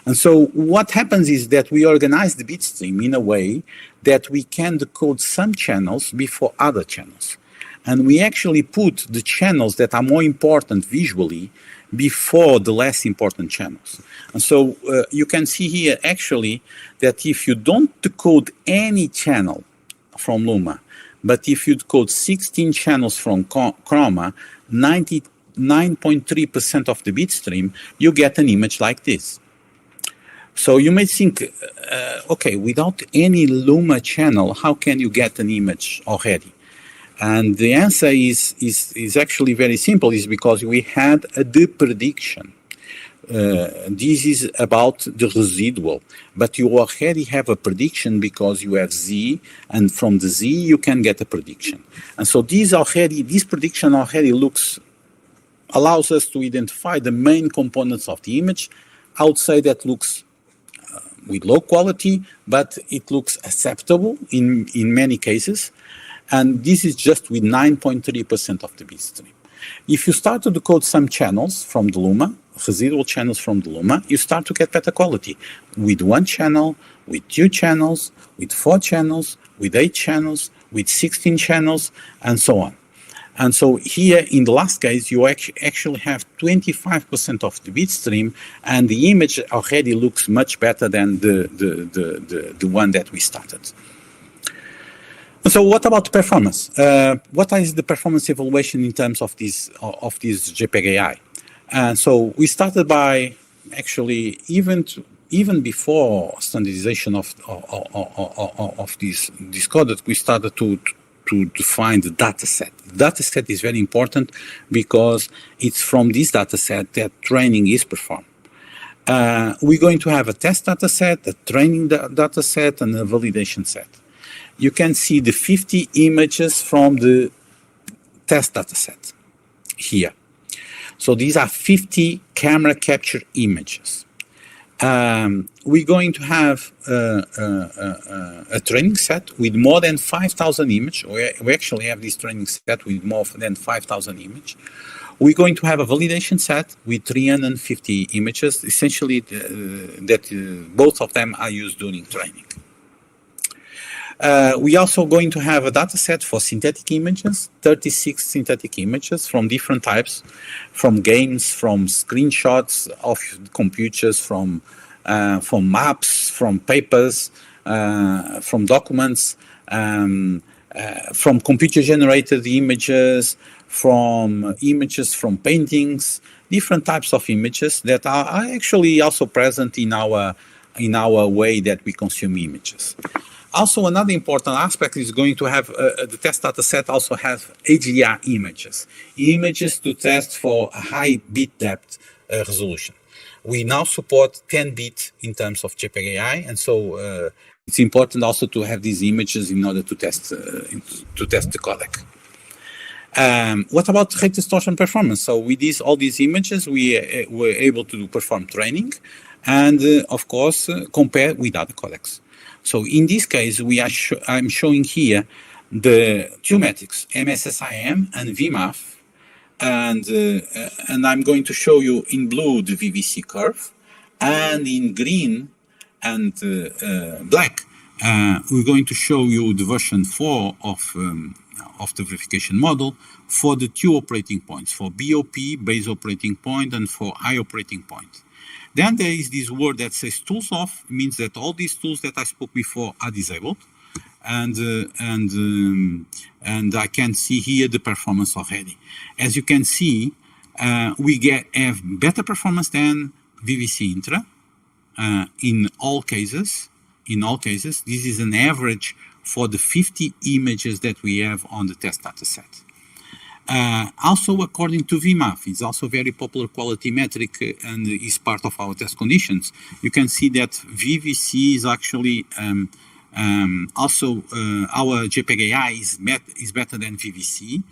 And so what happens is that we organize the bit stream in a way that we can decode some channels before other channels. And we actually put the channels that are more important visually before the less important channels. And so you can see here actually that if you don't decode any channel from Luma, but if you decode 16 channels from Chroma, 99.3% of the bit stream, you get an image like this. So you may think, okay, without any Luma channel, how can you get an image already? And the answer is actually very simple, is because we had a deprediction. This is about the residual, but you already have a prediction because you have Z, and from the Z you can get a prediction. And so this prediction already allows us to identify the main components of the image. I would say that looks with low quality, but it looks acceptable in many cases. And this is just with 9.3% of the bit stream. If you start to decode some channels from the Luma, residual channels from the Luma, you start to get better quality with 1 channel, with 2 channels, with 4 channels, with 8 channels, with 16 channels, and so on. And so here in the last case, you actually have 25% of the bit stream, and the image already looks much better than the one that we started. So what about performance? What is the performance evaluation in terms of this JPEG AI? And so we started by actually even before standardization of this code, we started to define the data set. The data set is very important because it's from this data set that training is performed. We're going to have a test data set, a training data set, and a validation set. You can see the 50 images from the test data set here. So these are 50 camera capture images. We're going to have a training set with more than 5,000 images. We actually have this training set with more than 5,000 images. We're going to have a validation set with 350 images, essentially both of them are used during training. We're also going to have a data set for synthetic images, 36 synthetic images from different types, from games, from screenshots of computers, from maps, from papers, from documents, from computer-generated images, from images from paintings, different types of images that are actually also present in our way that we consume images. Also, another important aspect is going to have the test data set also has HDR images to test for a high bit depth resolution. We now support 10 bit in terms of JPEG AI, and so it's important also to have these images in order to test the codec. What about rate distortion performance? So with all these images, we were able to perform training and, of course, compare with other codecs. So in this case, I'm showing here the two metrics, MSSIM and VMAF, and I'm going to show you in blue the VVC curve, and in green and black, we're going to show you the version 4 of the verification model for the two operating points, for BOP, base operating point, and for I operating point. Then there is this word that says tools off, means that all these tools that I spoke before are disabled. and I can see here the performance already. As you can see, we have better performance than VVC Intra in all cases. This is an average for the 50 images that we have on the test data set. Also, according to VMAF, it's also very popular quality metric and is part of our test conditions. You can see that VVC is actually also our JPEG AI is better than VVC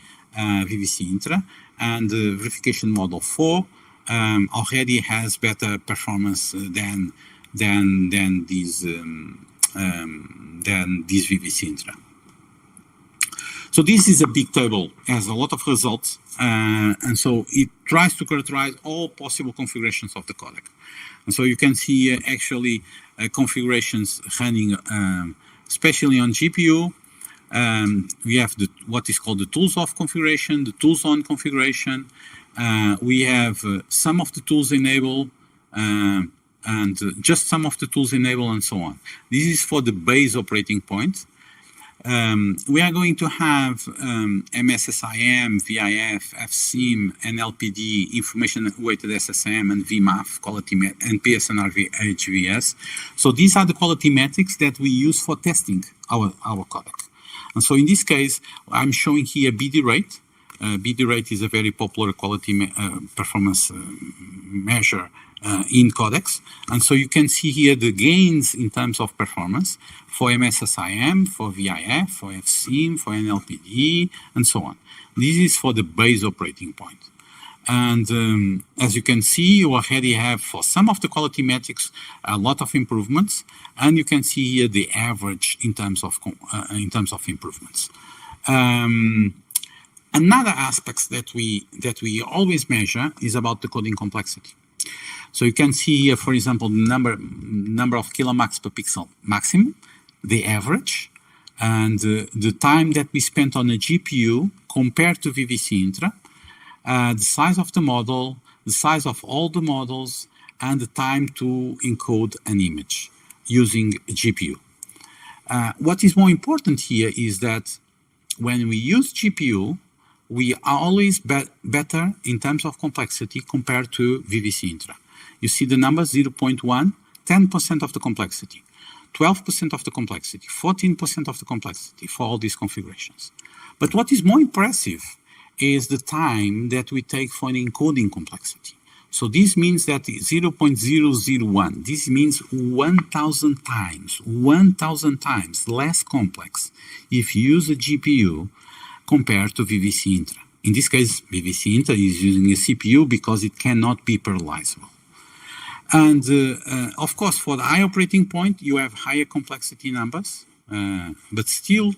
Intra, and the verification model 4 already has better performance than these VVC Intra. So this is a big table, has a lot of results, and so it tries to characterize all possible configurations of the codec. And so you can see actually configurations running, especially on GPU. We have what is called the tools off configuration, the tools on configuration. We have some of the tools enabled, and just some of the tools enabled, and so on. This is for the base operating point. We are going to have MSSIM, VIF, FSIM, NLPD, information weighted SSM, and VMAF, quality and PSNR HVS. So these are the quality metrics that we use for testing our codec. And so in this case, I'm showing here BD rate. BD rate is a very popular quality performance measure in codecs, and so you can see here the gains in terms of performance for MSSIM, for VIF, for FSIM, for NLPD, and so on. This is for the base operating point. And as you can see, you already have for some of the quality metrics a lot of improvements, and you can see here the average in terms of improvements. Another aspect that we always measure is about the coding complexity. So you can see here, for example, the number of kilomax per pixel maximum, the average, and the time that we spent on a GPU compared to VVC Intra, the size of the model, the size of all the models, and the time to encode an image using a GPU. What is more important here is that when we use GPU, we are always better in terms of complexity compared to VVC Intra. You see the numbers 0.1, 10% of the complexity, 12% of the complexity, 14% of the complexity for all these configurations. But what is more impressive is the time that we take for an encoding complexity. So this means that 0.001, this means 1,000 times less complex if you use a GPU compared to VVC Intra. In this case, VVC Intra is using a CPU because it cannot be parallelizable. And of course, for the high operating point, you have higher complexity numbers, but still,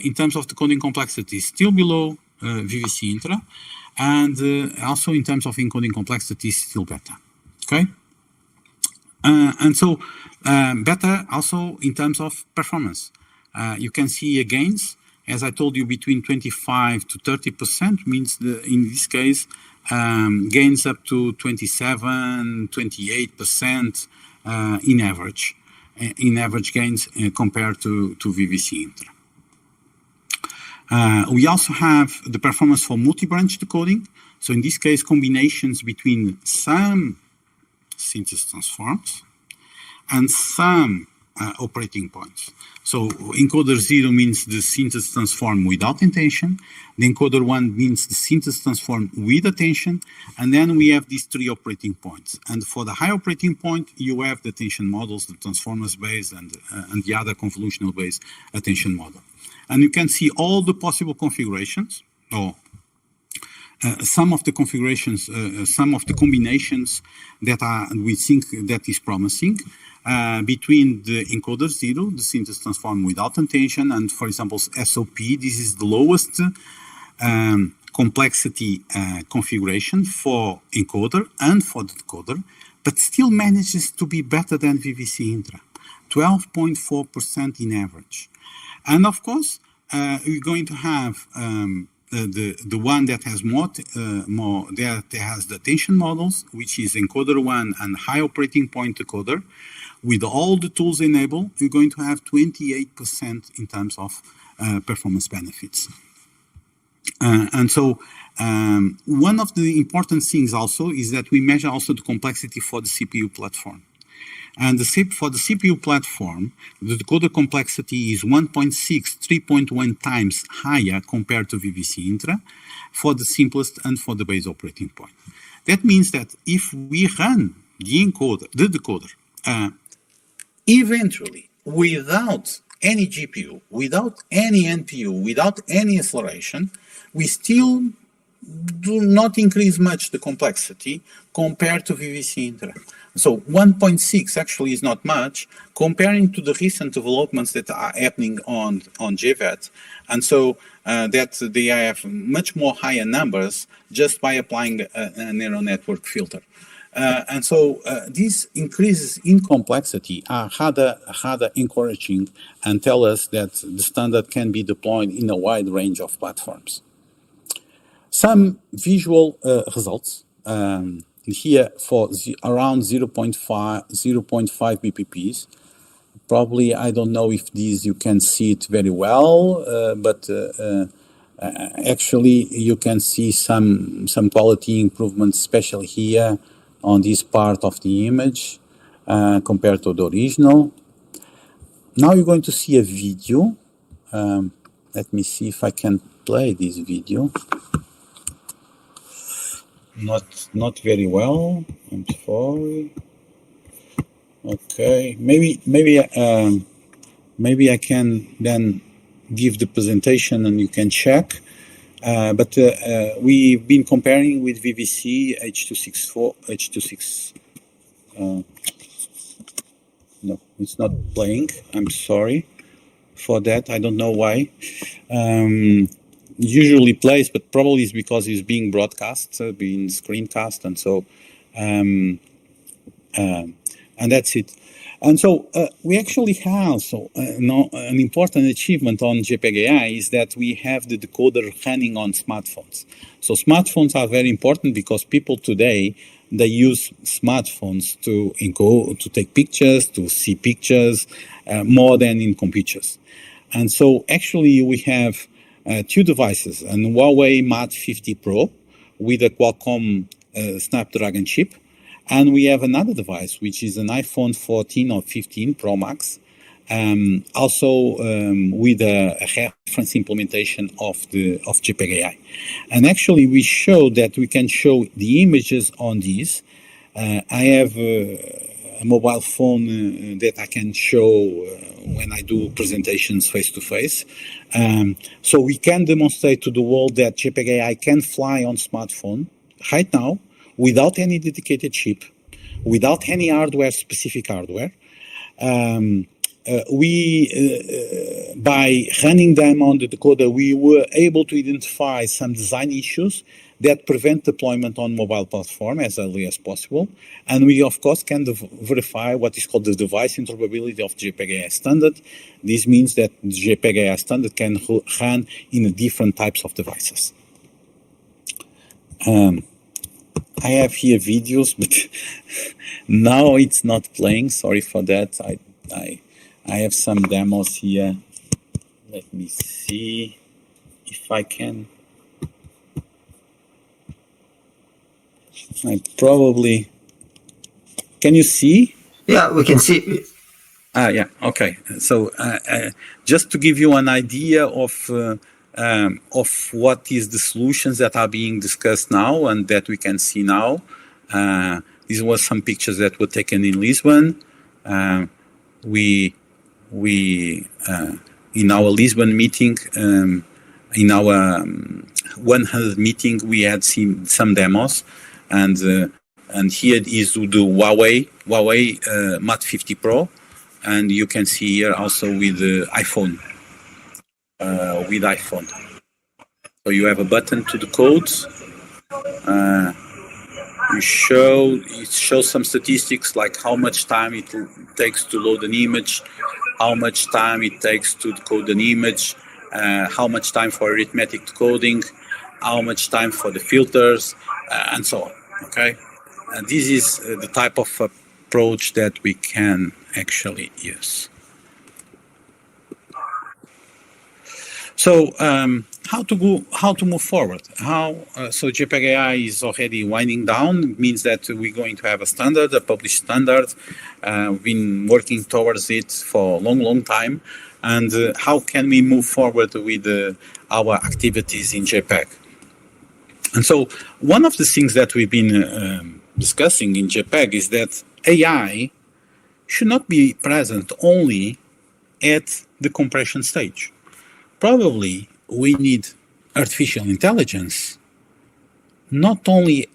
in terms of the coding complexity, still below VVC Intra, and also in terms of encoding complexity, still better. Okay, and so better also in terms of performance. You can see gains. As I told you, between 25 to 30% means in this case, gains up to 27, 28% in average gains compared to VVC Intra. We also have the performance for multi-branch decoding. So in this case, combinations between some synthesis transforms and some operating points. So encoder 0 means the synthesis transform without attention. The encoder 1 means the synthesis transform with attention. And then we have these 3 operating points. And for the high operating point, you have the attention models, the transformers based and the other convolutional based attention model. And you can see all the possible configurations, or some of the configurations, some of the combinations that we think that is promising. Between the encoder 0, the synthesis transform without attention, and for example, SOP, this is the lowest complexity configuration for encoder and for the decoder, but still manages to be better than VVC Intra, 12.4% in average. And of course, we're going to have the one that has that has the attention models, which is encoder 1 and high operating point decoder, with all the tools enabled, you're going to have 28% in terms of performance benefits. And so one of the important things also is that we measure also the complexity for the CPU platform. And for the CPU platform, the decoder complexity is 3.1 times higher compared to VVC Intra for the simplest and for the base operating point. That means that if we run the decoder, eventually, without any GPU, without any NPU, without any acceleration, we still do not increase much the complexity compared to VVC Intra. So 1.6 actually is not much comparing to the recent developments that are happening on JVET. And so that they have much more higher numbers just by applying a neural network filter. And so these increases in complexity are rather encouraging and tell us that the standard can be deployed in a wide range of platforms. Some visual results here for around 0.5 BPPs. Probably, I don't know if these you can see it very well, but actually you can see some quality improvements, especially here on this part of the image compared to the original. Now you're going to see a video. Let me see if I can play this video. Not very well. I'm sorry. Okay, maybe I can then give the presentation and you can check. But we've been comparing with VVC H.264. No, it's not playing. I'm sorry for that. I don't know why. Usually plays, but probably it's because it's being broadcast, being screencast, and so and that's it. And so we actually have an important achievement on JPEG AI is that we have the decoder running on smartphones. So smartphones are very important because people today, they use smartphones to take pictures, to see pictures, more than in computers. And so actually we have two devices, an Huawei Mate 50 Pro with a Qualcomm Snapdragon chip, and we have another device which is an iPhone 14 or 15 Pro Max, also with a reference implementation of JPEG AI. And actually we show that we can show the images on these. I have a mobile phone that I can show when I do presentations face-to-face. So we can demonstrate to the world that JPEG AI can fly on smartphone right now without any dedicated chip, without any hardware, specific hardware. By running them on the decoder, we were able to identify some design issues that prevent deployment on mobile platform as early as possible. And we, of course, can verify what is called the device interoperability of JPEG AI standard. This means that the JPEG AI standard can run in different types of devices. I have here videos, but now it's not playing. Sorry for that. I have some demos here. Let me see if I can. I probably. Can you see? Yeah, we can see. Yeah. Okay. So just to give you an idea of what is the solutions that are being discussed now and that we can see now. These were some pictures that were taken in Lisbon. We in our Lisbon meeting, in our 100 meeting, we had seen some demos, and here is the Huawei Mate 50 Pro, and you can see here also with the iPhone. So you have a button to the codes. It shows some statistics like how much time it takes to load an image, how much time it takes to decode an image, how much time for arithmetic decoding, how much time for the filters, and so on. Okay, and this is the type of approach that we can actually use. So how to move forward? So JPEG AI is already winding down. It means that we're going to have a standard, a published standard. We've been working towards it for a long time. And how can we move forward with our activities in JPEG? And so one of the things that we've been discussing in JPEG is that AI should not be present only at the compression stage. Probably we need artificial intelligence not only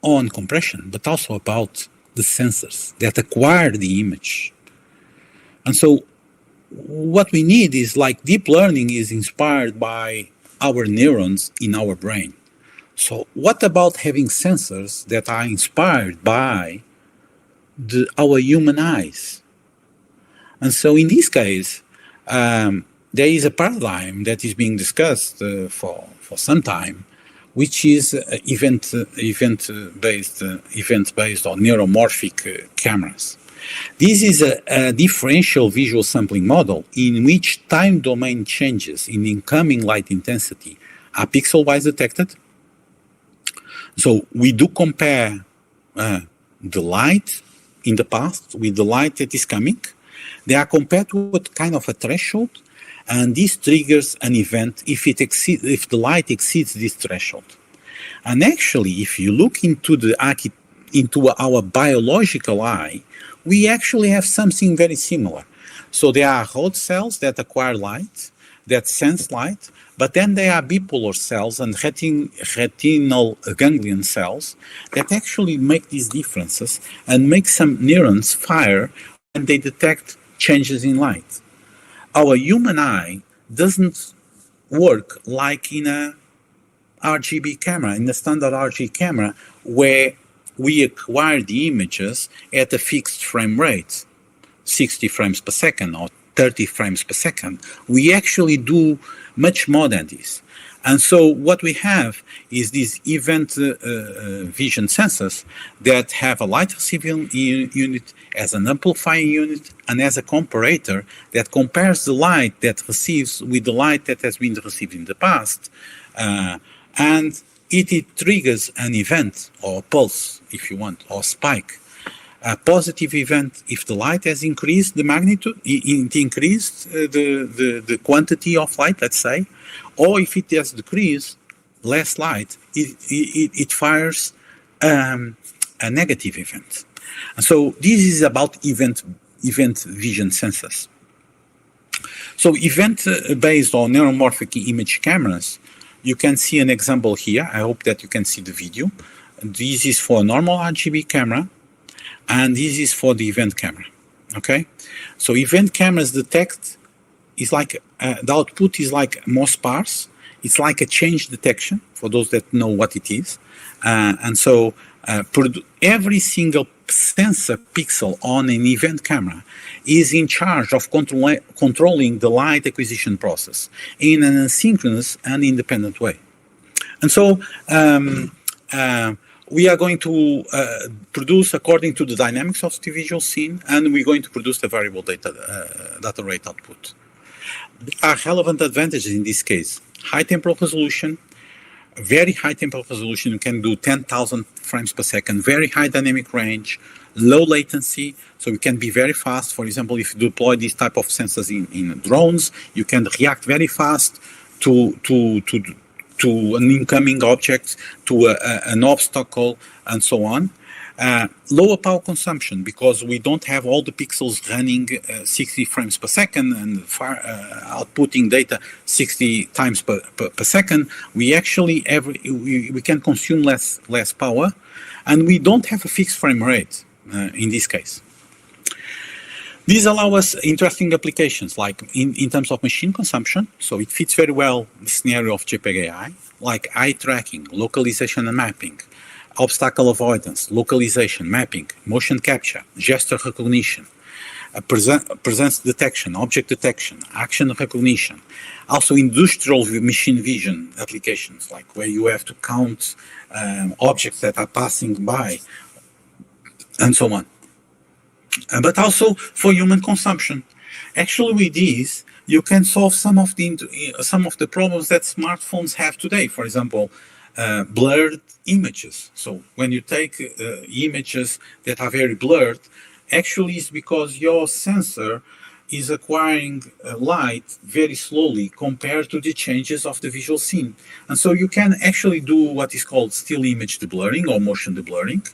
on compression, but also about the sensors that acquire the image. And so what we need is, like, deep learning is inspired by our neurons in our brain. So what about having sensors that are inspired by our human eyes? And so in this case, there is a paradigm that is being discussed for some time, which is event-based or neuromorphic cameras. This is a differential visual sampling model in which time domain changes in incoming light intensity are pixel-wise detected. So we do compare the light in the past with the light that is coming. They are compared to what kind of a threshold, and this triggers an event if the light exceeds this threshold. And actually, if you look into our biological eye, we actually have something very similar. So there are rod cells that acquire light, that sense light, but then there are bipolar cells and retinal ganglion cells that actually make these differences and make some neurons fire when they detect changes in light. Our human eye doesn't work like in a RGB camera, in the standard RGB camera, where we acquire the images at a fixed frame rate, 60 frames per second or 30 frames per second. We actually do much more than this. And so what we have is these event vision sensors that have a light receiving unit as an amplifying unit and as a comparator that compares the light that receives with the light that has been received in the past. And it triggers an event or pulse, if you want, or spike. A positive event if the light has increased the magnitude, it increased the quantity of light, let's say, or if it has decreased less light, it fires a negative event. And so this is about event vision sensors. So event-based or neuromorphic image cameras, you can see an example here. I hope that you can see the video. This is for a normal RGB camera, and this is for the event camera, okay? So event cameras detect, is like, the output is like more sparse. It's like a change detection, for those that know what it is. And so every single sensor pixel on an event camera is in charge of controlling the light acquisition process in an asynchronous and independent way. And so we are going to produce according to the dynamics of the visual scene, and we're going to produce the variable data rate output. There are relevant advantages in this case. High temporal resolution, very high temporal resolution. You can do 10,000 frames per second, very high dynamic range, low latency, so you can be very fast. For example, if you deploy these type of sensors in drones, you can react very fast to an incoming object, to an obstacle, and so on. Lower power consumption, because we don't have all the pixels running 60 frames per second and outputting data 60 times per second. We actually we can consume less power, and we don't have a fixed frame rate in this case. These allow us interesting applications, like in terms of machine consumption. So it fits very well the scenario of JPEG AI, like eye tracking, localization and mapping, obstacle avoidance, localization, mapping, motion capture, gesture recognition, presence detection, object detection, action recognition. Also industrial machine vision applications, like where you have to count objects that are passing by, and so on. but also for human consumption. Actually, with these, you can solve some of the problems that smartphones have today. For example, blurred images. So when you take images that are very blurred, actually it's because your sensor is acquiring light very slowly compared to the changes of the visual scene. And so you can actually do what is called still image deblurring or motion deblurring.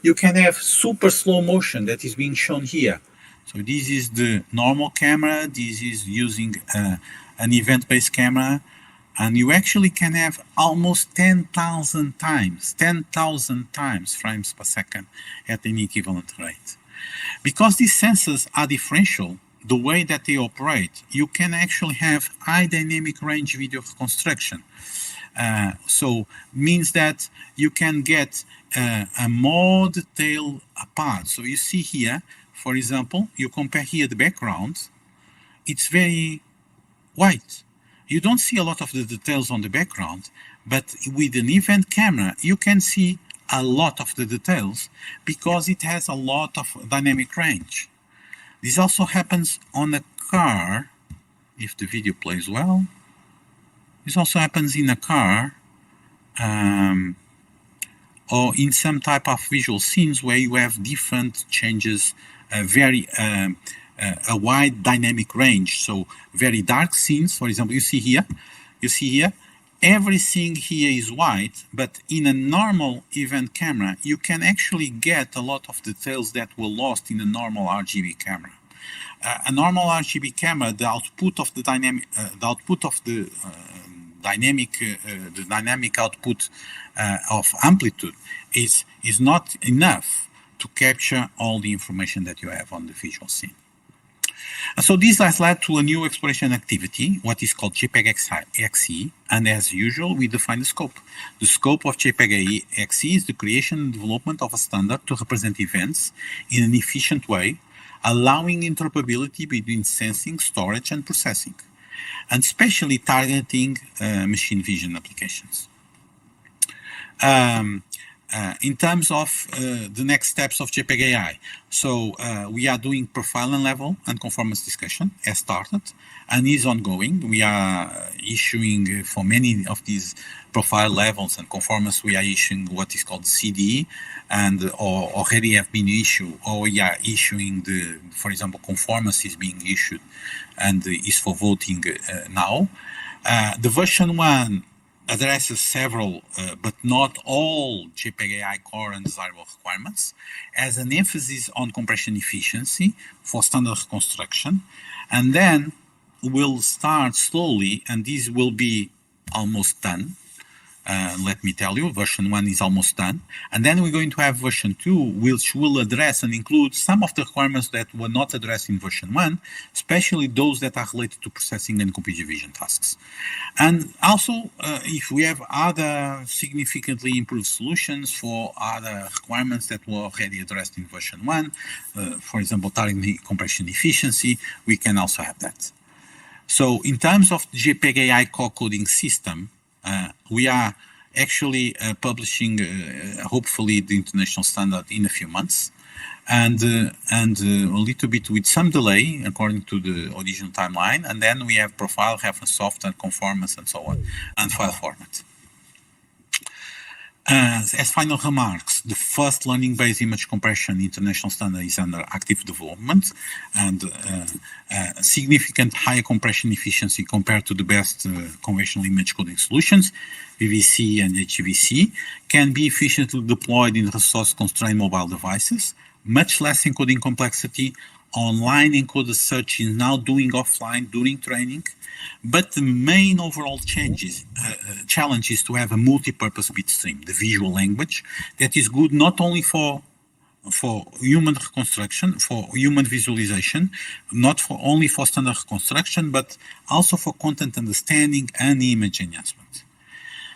You can have super slow motion that is being shown here. So this is the normal camera. This is using an event-based camera. And you actually can have almost 10,000 times frames per second at an equivalent rate. Because these sensors are differential, the way that they operate, you can actually have high dynamic range video reconstruction. So means that you can get a more detailed part. So you see here, for example, you compare here the background, it's very white. You don't see a lot of the details on the background, but with an event camera, you can see a lot of the details because it has a lot of dynamic range. This also happens on a car, if the video plays well. This also happens in a car or in some type of visual scenes where you have different changes, a wide dynamic range. So very dark scenes, for example, you see here, everything here is white, but in a normal event camera, you can actually get a lot of details that were lost in a normal RGB camera. A normal RGB camera, the output of the dynamic output of amplitude is not enough to capture all the information that you have on the visual scene. And so this has led to a new exploration activity, what is called JPEG-SC, and as usual, we define the scope. The scope of JPEG-SC is the creation and development of a standard to represent events in an efficient way, allowing interoperability between sensing, storage, and processing, and especially targeting machine vision applications. In terms of the next steps of JPEG AI, so we are doing profile and level and conformance discussion as started and is ongoing. We are issuing for many of these profile levels and conformance, we are issuing what is called CDE, and or already have been issued, or we are issuing the, for example, conformance is being issued and is for voting now. The version 1 addresses several, but not all JPEG AI core and desirable requirements, as an emphasis on compression efficiency for standard reconstruction, and then we'll start slowly, and this will be almost done. Let me tell you, version 1 is almost done. And then we're going to have version 2, which will address and include some of the requirements that were not addressed in version 1, especially those that are related to processing and computer vision tasks. And also, if we have other significantly improved solutions for other requirements that were already addressed in version 1, for example, targeting compression efficiency, we can also have that. So in terms of the JPEG AI core coding system, we are actually publishing, hopefully, the international standard in a few months, and a little bit with some delay according to the original timeline. And then we have profile, reference software, conformance, and so on, and file format. As final remarks, the first learning-based image compression international standard is under active development, and significant higher compression efficiency compared to the best conventional image coding solutions, VVC and HEVC, can be efficiently deployed in resource-constrained mobile devices, much less encoding complexity. Online encoder search is now doing offline during training, but the main overall challenge is to have a multi-purpose bitstream, the visual language, that is good not only for human reconstruction, for human visualization, not only for standard reconstruction, but also for content understanding and image enhancement.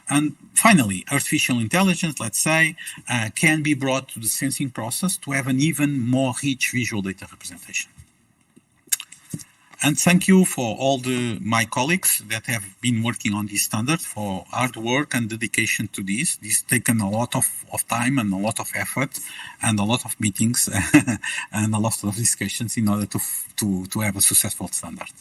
And finally, artificial intelligence, let's say, can be brought to the sensing process to have an even more rich visual data representation. And thank you for all my colleagues that have been working on this standard, for hard work and dedication to this. This has taken a lot of time and a lot of effort and a lot of meetings and a lot of discussions in order to have a successful standard.